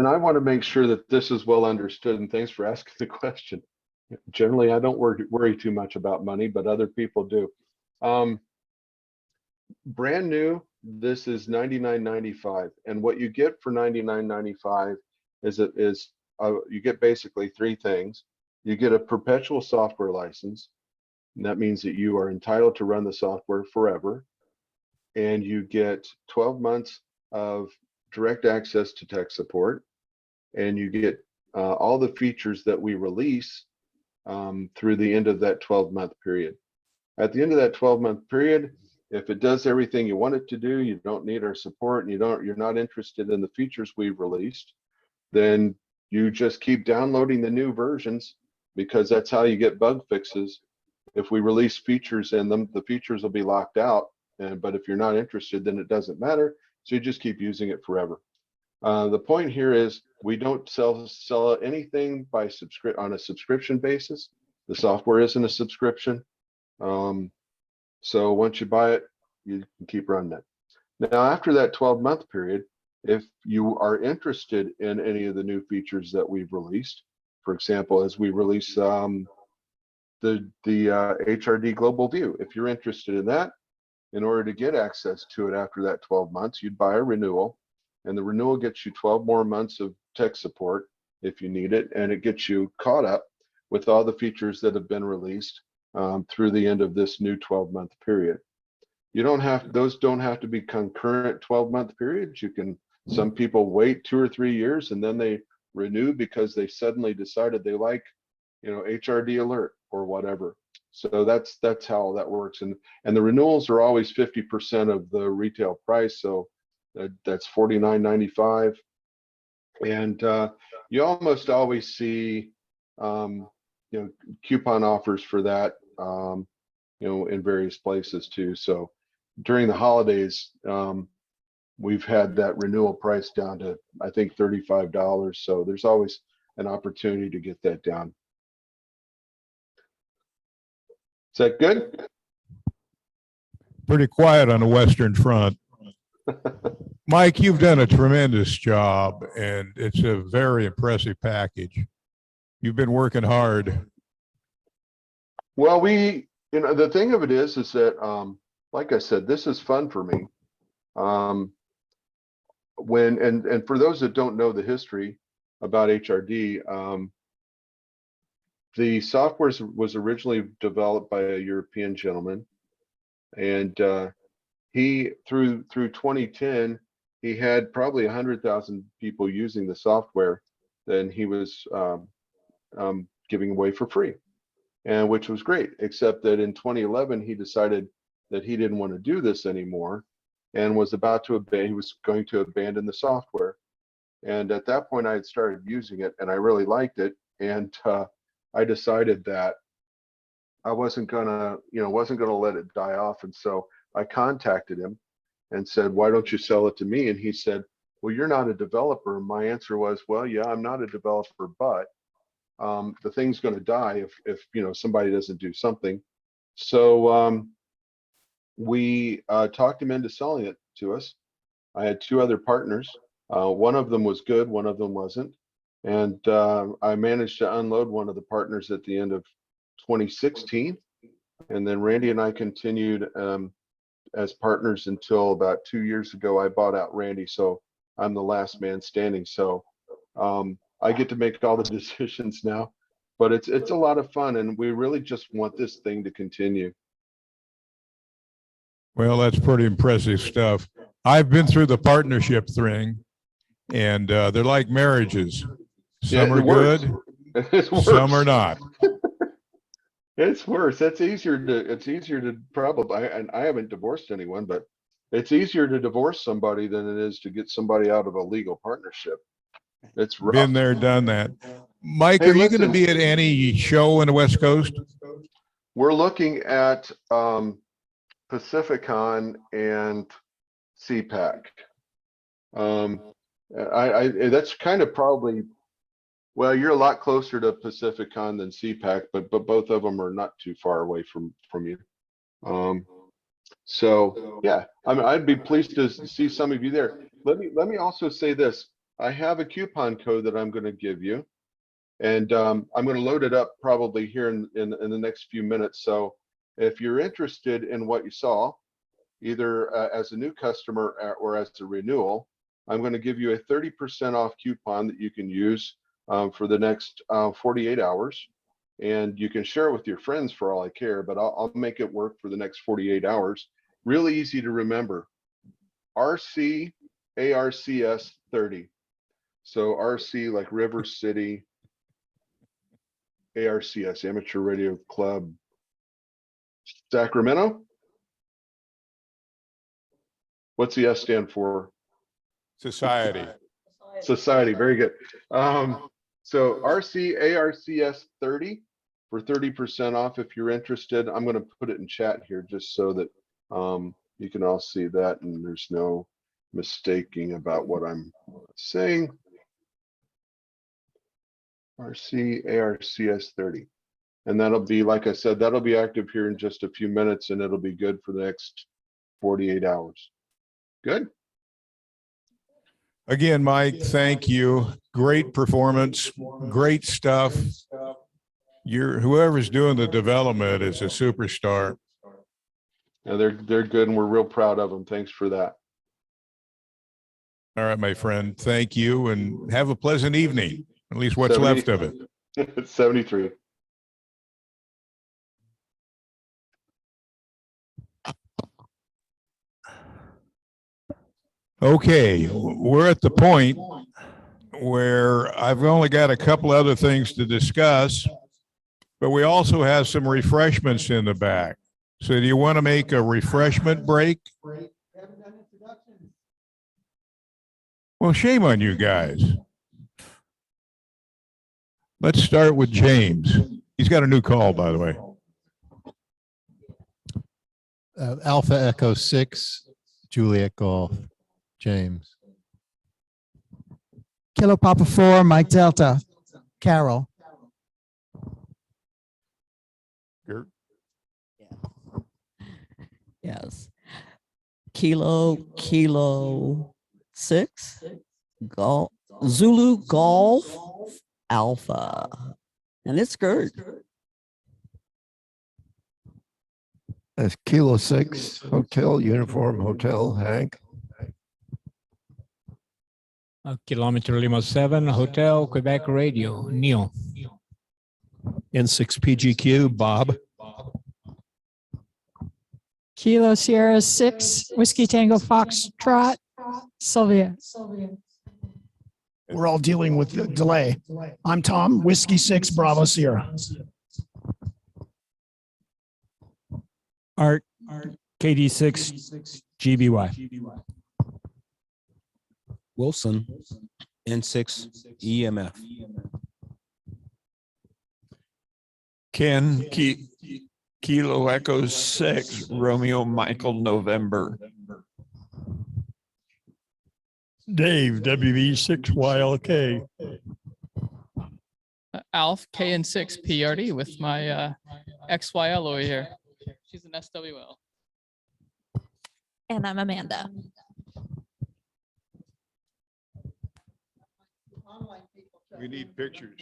I want to make sure that this is well understood, and thanks for asking the question. Generally, I don't worry too much about money, but other people do. Brand new, this is $99.95, and what you get for $99.95 is you get basically three things. You get a perpetual software license, and that means that you are entitled to run the software forever. And you get 12 months of direct access to tech support, and you get all the features that we release through the end of that 12-month period. At the end of that 12-month period, if it does everything you want it to do, you don't need our support, and you're not interested in the features we've released, then you just keep downloading the new versions, because that's how you get bug fixes. If we release features in them, the features will be locked out. But if you're not interested, then it doesn't matter. So you just keep using it forever. The point here is we don't sell anything on a subscription basis. The software isn't a subscription. So once you buy it, you can keep running it. Now, after that 12-month period, if you are interested in any of the new features that we've released, for example, as we release the HRD Global View, if you're interested in that, in order to get access to it after that 12 months, you'd buy a renewal, and the renewal gets you 12 more months of tech support if you need it, and it gets you caught up with all the features that have been released through the end of this new 12-month period. Those don't have to be concurrent 12-month periods. Some people wait 2 or 3 years and then they renew because they suddenly decided they like, HRD alert or whatever. So that's how that works. And the renewals are always 50% of the retail price. So that's $49.95. And you almost always see, coupon offers for that, in various places too. So during the holidays, we've had that renewal price down to, I think, $35. So there's always an opportunity to get that down. Is that good? Pretty quiet on the Western Front. Mike, you've done a tremendous job, and it's a very impressive package. You've been working hard. Well, the thing of it is that, like I said, this is fun for me. and for those that don't know the history about HRD, the software was originally developed by a European gentleman, and he through 2010 he had probably 100,000 people using the software. Then he was giving away for free, and which was great. Except that in 2011 he decided that he didn't want to do this anymore, and was about to he was going to abandon the software. And at that point I had started using it, and I really liked it, and I decided that I wasn't gonna let it die off. And so I contacted him and said, why don't you sell it to me? And he said, well, you're not a developer. And my answer was, well, yeah, I'm not a developer, but the thing's going to die if somebody doesn't do something. So we talked him into selling it to us. I had two other partners. One of them was good, one of them wasn't. And I managed to unload one of the partners at the end of 2016. And then Randy and I continued as partners until about 2 years ago. I bought out Randy, so I'm the last man standing. So I get to make all the decisions now, but it's a lot of fun, and we really just want this thing to continue. Well, that's pretty impressive stuff. I've been through the partnership thing, and they're like marriages. Some are good, some are not. It's worse. It's easier to probably, and I haven't divorced anyone, but it's easier to divorce somebody than it is to get somebody out of a legal partnership. It's rough. Been there, done that. Mike, Hey, are you going to listen. be at any show on the West Coast? We're looking at Pacificon and CPAC. That's kind of probably, well, you're a lot closer to Pacificon than CPAC, but both of them are not too far away from you. So yeah, I'd be pleased to see some of you there. Let me also say this. I have a coupon code that I'm going to give you, and I'm going to load it up probably here in the next few minutes. So if you're interested in what you saw, either as a new customer or as a renewal, I'm going to give you a 30% off coupon that you can use for the next 48 hours. And you can share it with your friends for all I care, but I'll make it work for the next 48 hours. Really easy to remember. RCARCS 30. So RC like River City, ARCS, Amateur Radio Club, Sacramento. What's the S stand for? Society. Society, very good. So RCARCS 30 for 30% off if you're interested. I'm going to put it in chat here just so that you can all see that and there's no mistaking about what I'm saying. RCARCS 30. And that'll be, like I said, that'll be active here in just a few minutes, and it'll be good for the next 48 hours. Good. Again, Mike, thank you. Great performance, great stuff. Whoever's doing the development is a superstar. Yeah, they're good, and we're real proud of them. Thanks for that. All right, my friend, thank you, and have a pleasant evening, at least what's 70 left of it. It's 73. Okay, we're at the point where I've only got a couple other things to discuss, but we also have some refreshments in the back. So do you want to make a refreshment break? Well, shame on you guys. Let's start with James. He's got a new call, by the way. Alpha Echo 6, Juliet Golf, James. Kilo Papa 4, Mike Delta, Carol. Gert? Yes. Kilo 6, Golf, Zulu Golf Alpha. And it's Gert. That's Kilo 6, Hotel, Uniform Hotel, Hank. Kilometer Lima 7, Hotel Quebec Radio, Neil. N6PGQ, Bob. Kilo Sierra 6, Whiskey Tango Foxtrot, Sylvia. We're all dealing with the delay. I'm Tom, Whiskey 6, Bravo Sierra. Art, KD6, GBY. Wilson, N6 EMF. Ken, Kilo Echo 6, Romeo Michael November. Dave, WV6YLK. Alf KN6 PRD with my XYL over here. She's an SWL. And I'm Amanda. We need pictures.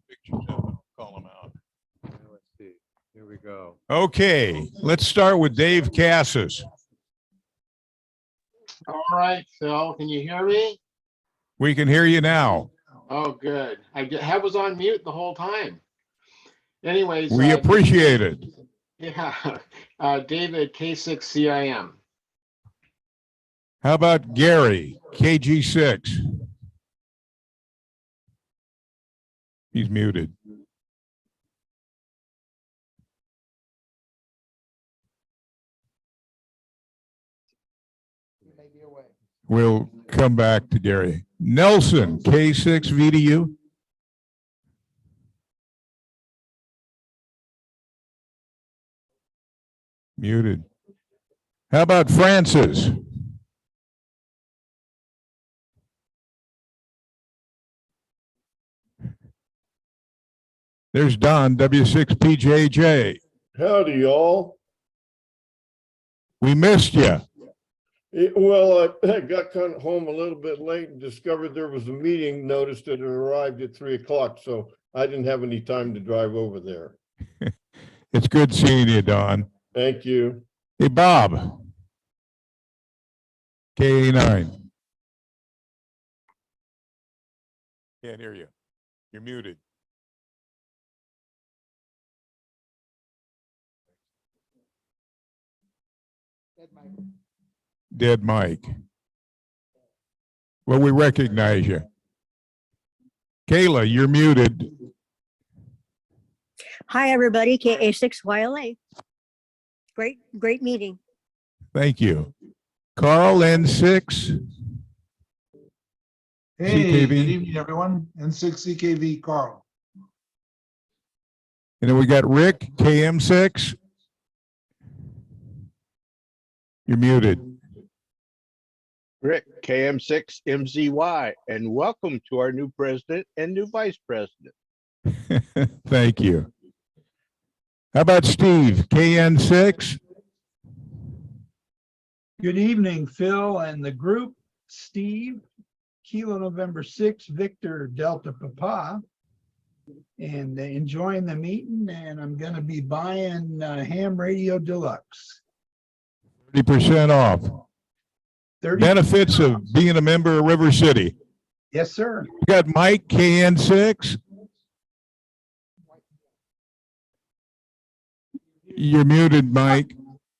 Pictures of them, call them out. Let's see. Here we go. Okay, let's start with Dave Cassis. All right, Phil, can you hear me? We can hear you now. Oh, good. I was on mute the whole time. Anyways. We appreciate it. Yeah, David, K6CIM. How about Gary, KG6? He's muted. We'll come back to Gary. Nelson, K6 VDU. Muted. How about Francis? There's Don, W6PJJ. Howdy, y'all. We missed you. Well, I got kind of home a little bit late and discovered there was a meeting, noticed that it arrived at 3 o'clock, so I didn't have any time to drive over there. It's good seeing you, Don. Thank you. Hey, Bob. K9. Can't hear you. You're muted. Dead Mike. Well, we recognize you. Kayla, you're muted. Hi, everybody. KA6YLA. Great meeting. Thank you. Carl, N6. Hey, CKV. good evening, everyone. N6 CKV, Carl. And then we got Rick, KM6. You're muted. Rick, KM6 MZY, and welcome to our new president and new vice president. Thank you. How about Steve, KN6? Good evening, Phil and the group. Steve, Kilo November 6, Victor Delta Papa, and enjoying the meeting. And I'm going to be buying Ham Radio Deluxe. 30% off. 30% Benefits of being a member of River City. Yes, sir. We got Mike, KN6. You're muted, Mike.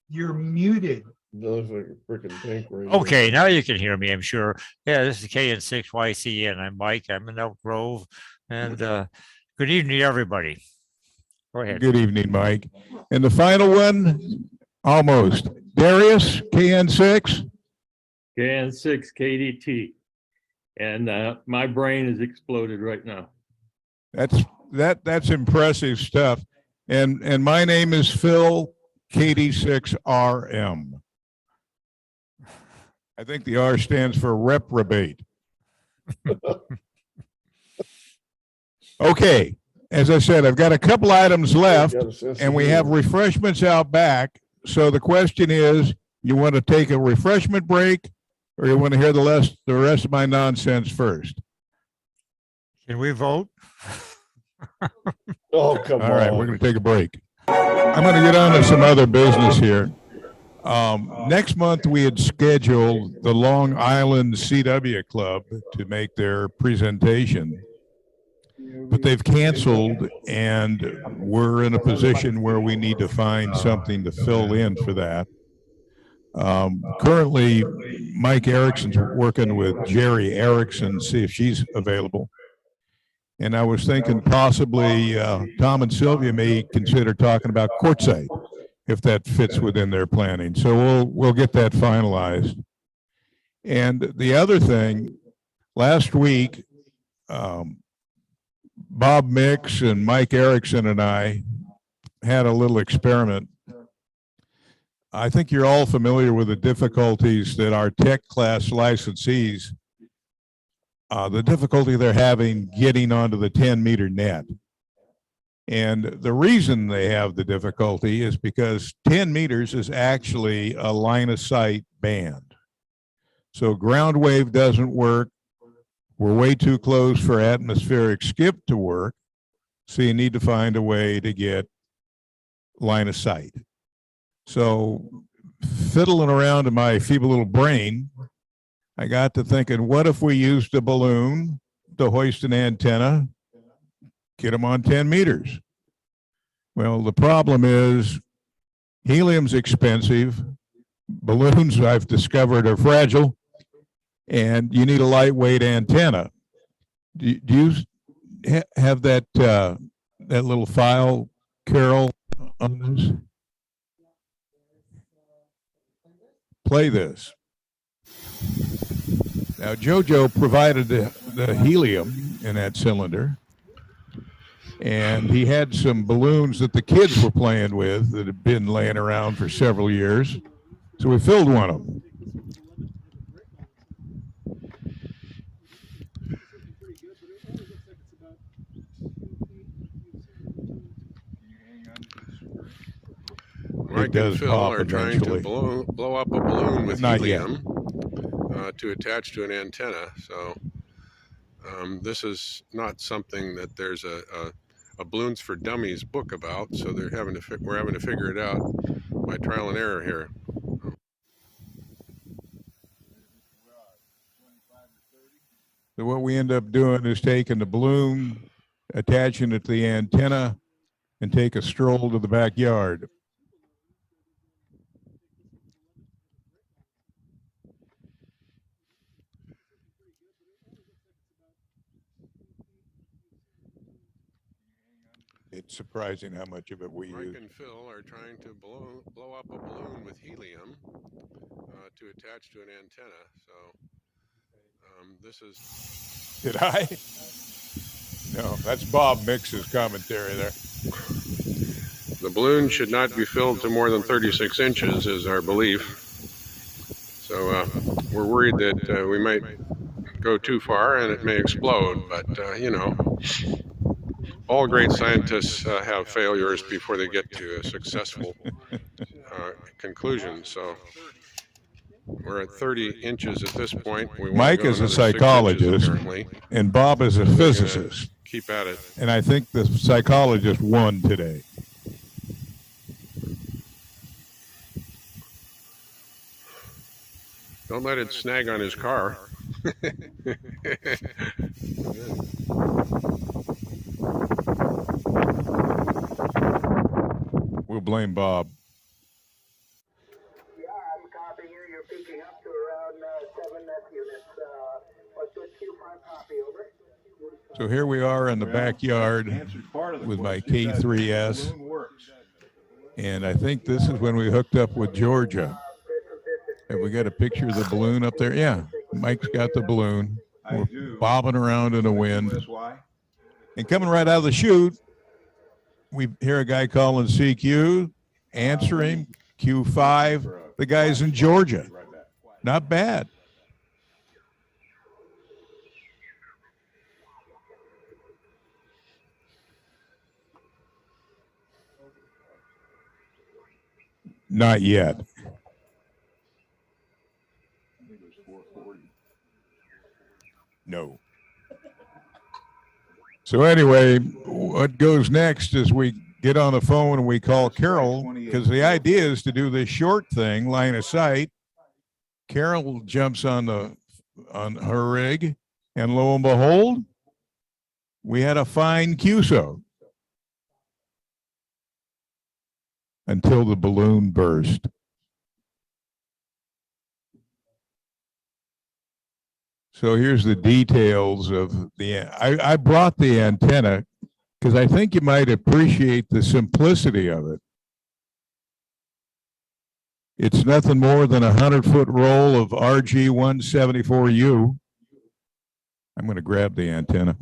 You're muted. Looks like a freaking tank right Okay, now you can hear me, I'm sure. Yeah, this is KN6YCN. I'm Mike. I'm in Elk Grove. And good evening, everybody. Go ahead. Good evening, Mike. And the final one, almost. Darius, KN6. KN6 KDT. And my brain is exploded right now. That's impressive stuff. And my name is Phil, KD6RM. I think the R stands for reprobate. Okay, as I said, I've got a couple items left, and we have refreshments out back. So the question is, you want to take a refreshment break, or you want to hear the rest of my nonsense first? Can we vote? Oh, come on. All right, we're going to take a break. I'm going to get on to some other business here. Next month, we had scheduled the Long Island CW Club to make their presentation, but they've canceled, and we're in a position where we need to find something to fill in for that. Currently, Mike Erickson's working with Jerry Erickson, see if she's available. And I was thinking possibly Tom and Sylvia may consider talking about Quartzsite, if that fits within their planning. So we'll get that finalized. And the other thing, last week, Bob Mix and Mike Erickson and I had a little experiment. I think you're all familiar with the difficulties that our tech class licensees, the difficulty they're having getting onto the 10-meter net. And the reason they have the difficulty is because 10 meters is actually a line of sight band. So ground wave doesn't work. We're way too close for atmospheric skip to work. So you need to find a way to get line of sight. So fiddling around in my feeble little brain, I got to thinking, what if we used a balloon to hoist an antenna, get them on 10 meters? Well, the problem is helium's expensive. Balloons, I've discovered, are fragile, and you need a lightweight antenna. Do you have that that little file, Carol, on this? Play this. Now, JoJo provided the helium in that cylinder, and he had some balloons that the kids were playing with that had been laying around for several years. So we filled one of them. Mike and Phil are trying to blow up a balloon with helium to attach to an antenna. So this is not something that there's a Balloons for Dummies book about. So we're having to figure it out by trial and error here. So what we end up doing is taking the balloon, attaching it to the antenna, and take a stroll to the backyard. It's surprising how much of it we use. Mike and Phil are trying to blow up a balloon with helium to attach to an antenna. So this is... Did I? No, that's Bob Mix's commentary there. The balloon should not be filled to more than 36 inches is our belief. So we're worried that we might go too far and it may explode, but you know, all great scientists have failures before they get to a successful conclusion. So we're at 30 inches at this point. Mike is a psychologist and Bob is a physicist. Keep at it. And I think the psychologist won today. Don't let it snag on his car. We'll blame Bob. Yeah, I'm copying you. You're peaking up to around 7 net units. What's this Q5 copy, over? So here we are in the backyard with my K3S. And I think this is when we hooked up with Georgia. Have we got a picture of the balloon up there? Yeah, Mike's got the balloon. We're bobbing around in the wind. And coming right out of the chute, we hear a guy calling CQ, answering Q5. The guy's in Georgia. Not bad. Not yet. No. So anyway, what goes next is we get on the phone and we call Carol, because the idea is to do this short thing, line of sight. Carol jumps on her rig, and lo and behold, we had a fine QSO until the balloon burst. So here's the details of I brought the antenna because I think you might appreciate the simplicity of it. It's nothing more than a 100-foot roll of RG174U. I'm going to grab the antenna.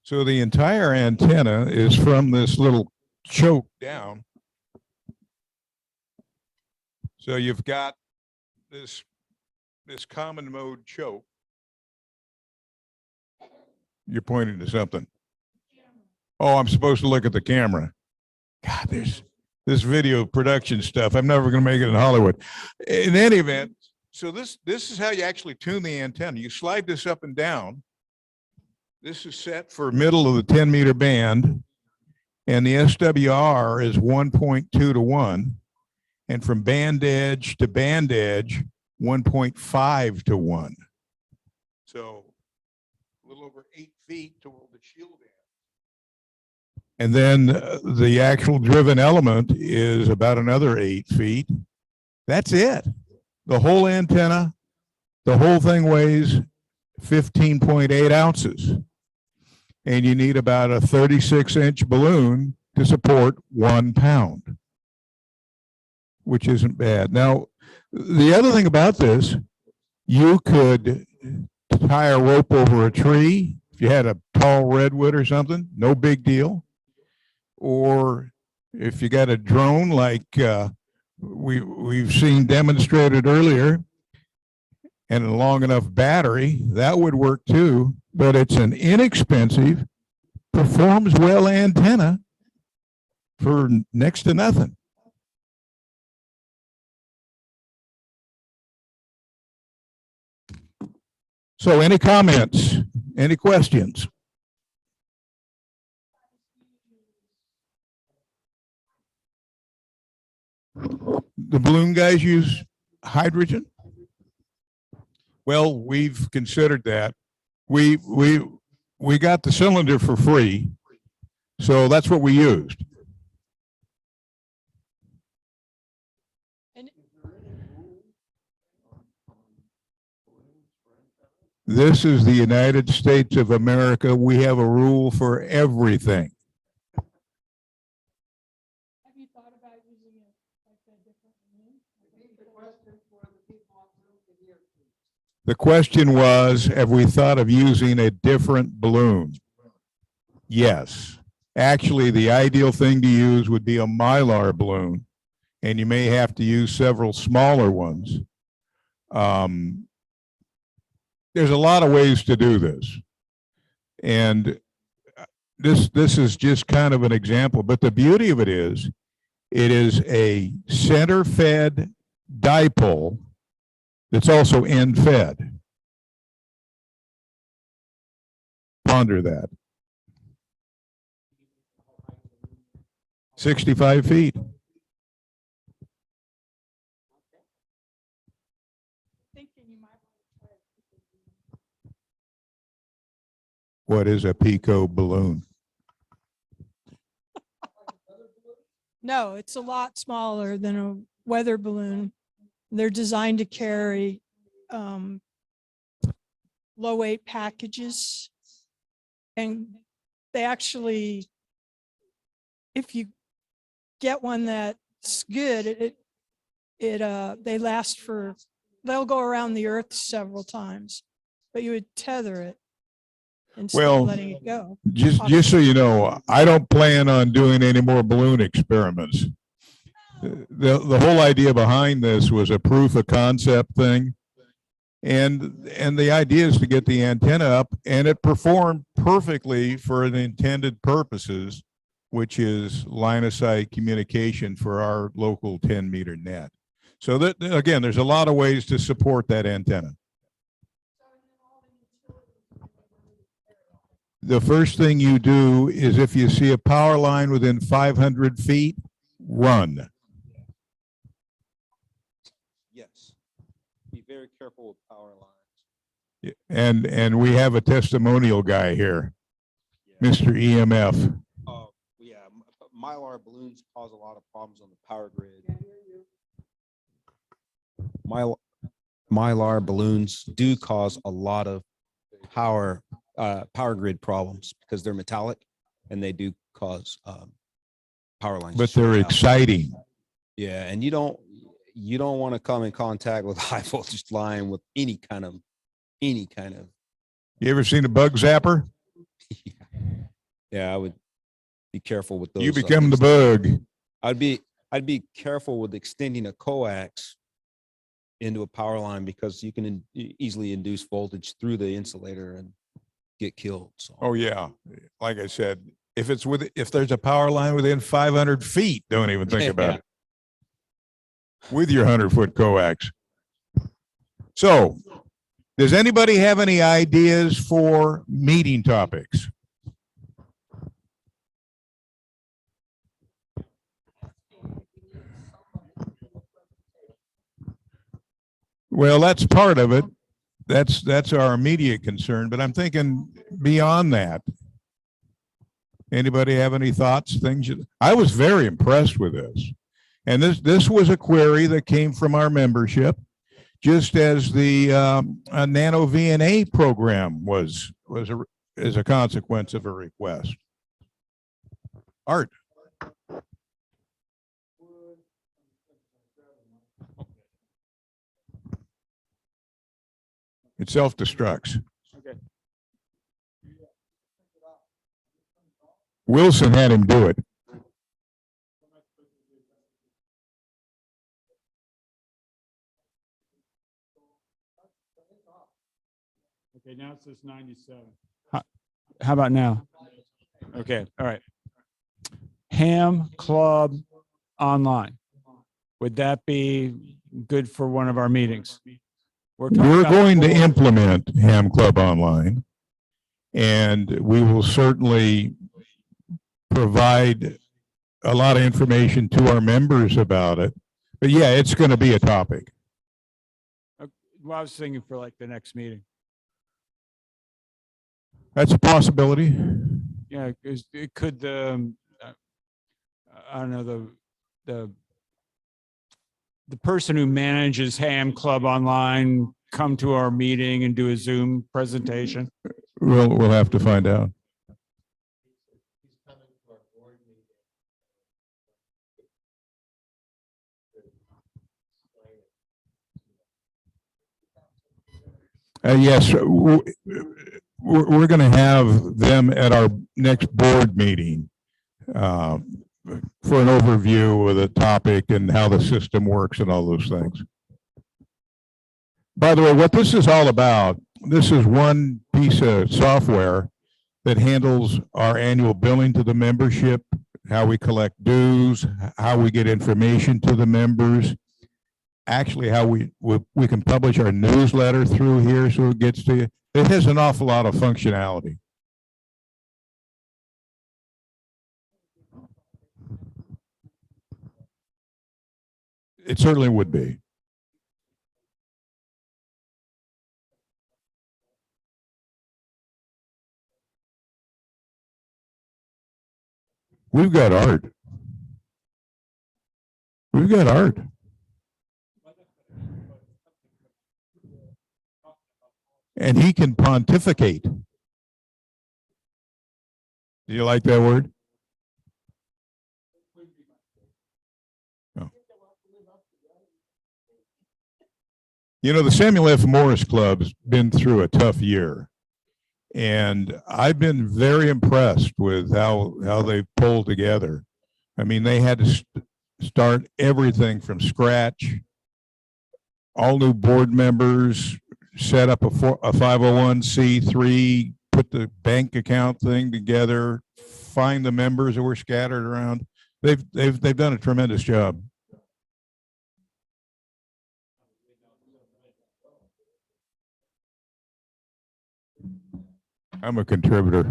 So the entire antenna is from this little choke down. So you've got this common mode choke. You're pointing to something. Oh, I'm supposed to look at the camera. God, there's this video production stuff. I'm never going to make it in Hollywood. In any event, so this is how you actually tune the antenna. You slide this up and down. This is set for middle of the 10-meter band, and the SWR is 1.2 to 1, and from band edge to band edge, 1.5 to 1. So a little over 8 feet to hold the shield in. And then the actual driven element is about another 8 feet. That's it. The whole antenna, the whole thing weighs 15.8 ounces. And you need about a 36-inch balloon to support 1 pound, which isn't bad. Now, the other thing about this, you could tie a rope over a tree. If you had a tall redwood or something, no big deal. Or if you got a drone like we've seen demonstrated earlier, and a long enough battery, that would work too. But it's an inexpensive, performs well antenna for next to nothing. So any comments, any questions? The balloon guys use hydrogen? Well, we've considered that. We got the cylinder for free, so that's what we used. This is the United States of America. We have a rule for everything. Have you thought about using it like a different balloon? The question was, have we thought of using a different balloon? Yes. Actually, the ideal thing to use would be a Mylar balloon, and you may have to use several smaller ones. There's a lot of ways to do this. And this is just kind of an example, but the beauty of it is a center-fed dipole that's also end-fed. Ponder that. 65 feet. What is a Pico balloon? No, it's a lot smaller than a weather balloon. They're designed to carry low weight packages. And they actually, if you get one that's good, they last for, they'll go around the earth several times, but you would tether it instead of letting it go. Just so you know, I don't plan on doing any more balloon experiments. The whole idea behind this was a proof of concept thing. And the idea is to get the antenna up, and it performed perfectly for the intended purposes, which is line of sight communication for our local 10-meter net. So that, again, there's a lot of ways to support that antenna. The first thing you do is if you see a power line within 500 feet, run. Yes. Be very careful with power lines. And we have a testimonial guy here, Mr. EMF. Yeah, Mylar balloons cause a lot of problems on the power grid. Mylar balloons do cause a lot of power grid problems because they're metallic and they do cause power lines. But they're exciting. Yeah, and you don't want to come in contact with high voltage line with any kind of. You ever seen a bug zapper? Yeah, I would be careful with those. You become the bug. I'd be careful with extending a coax into a power line because you can easily induce voltage through the insulator and get killed. So. Oh yeah, like I said, if there's a power line within 500 feet, don't even think about it. With your 100-foot coax. So, does anybody have any ideas for meeting topics? Well, that's part of it. That's our immediate concern, but I'm thinking beyond that. Anybody have any thoughts? I was very impressed with this. And this was a query that came from our membership, just as the Nano VNA program was as a consequence of a request. Art. It self-destructs. Okay. Wilson had him do it. Okay, now it says 97. How about now? Okay, all right. Ham Club Online. Would that be good for one of our meetings? We're going to implement Ham Club Online, and we will certainly provide a lot of information to our members about it. But yeah, it's going to be a topic. Well, I was thinking for like the next meeting. That's a possibility. Yeah, it could, I don't know, the person who manages Ham Club Online come to our meeting and do a Zoom presentation? We'll have to find out. Yes, we're going to have them at our next board meeting for an overview of the topic and how the system works and all those things. By the way, what this is all about, this is one piece of software that handles our annual billing to the membership, how we collect dues, how we get information to the members, actually how we can publish our newsletter through here so it gets to you. It has an awful lot of functionality. It certainly would be. We've got art. We've got art. And he can pontificate. Do you like that word? No. You know, the Samuel F. Morris Club's been through a tough year. And I've been very impressed with how they've pulled together. I mean, they had to start everything from scratch, all new board members, set up a 501c3, put the bank account thing together, find the members that were scattered around. They've done a tremendous job. I'm a contributor.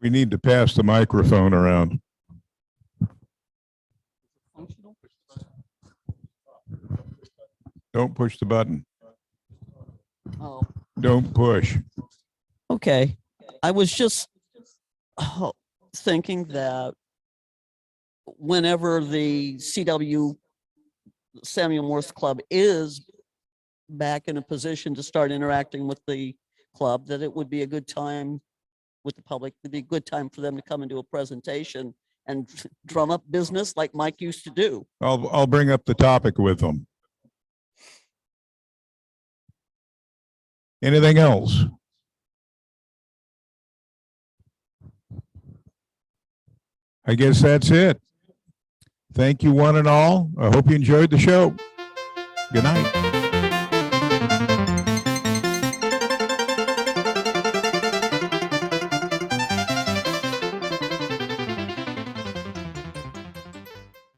We need to pass the microphone around. Don't push the button. Oh, Don't push. okay. I was just thinking that whenever the CW Samuel Morse Club is back in a position to start interacting with the club, that it would be a good time with the public. It'd be a good time for them to come and do a presentation and drum up business like Mike used to do. I'll bring up the topic with them. Anything else? I guess that's it. Thank you, one and all. I hope you enjoyed the show. Good night.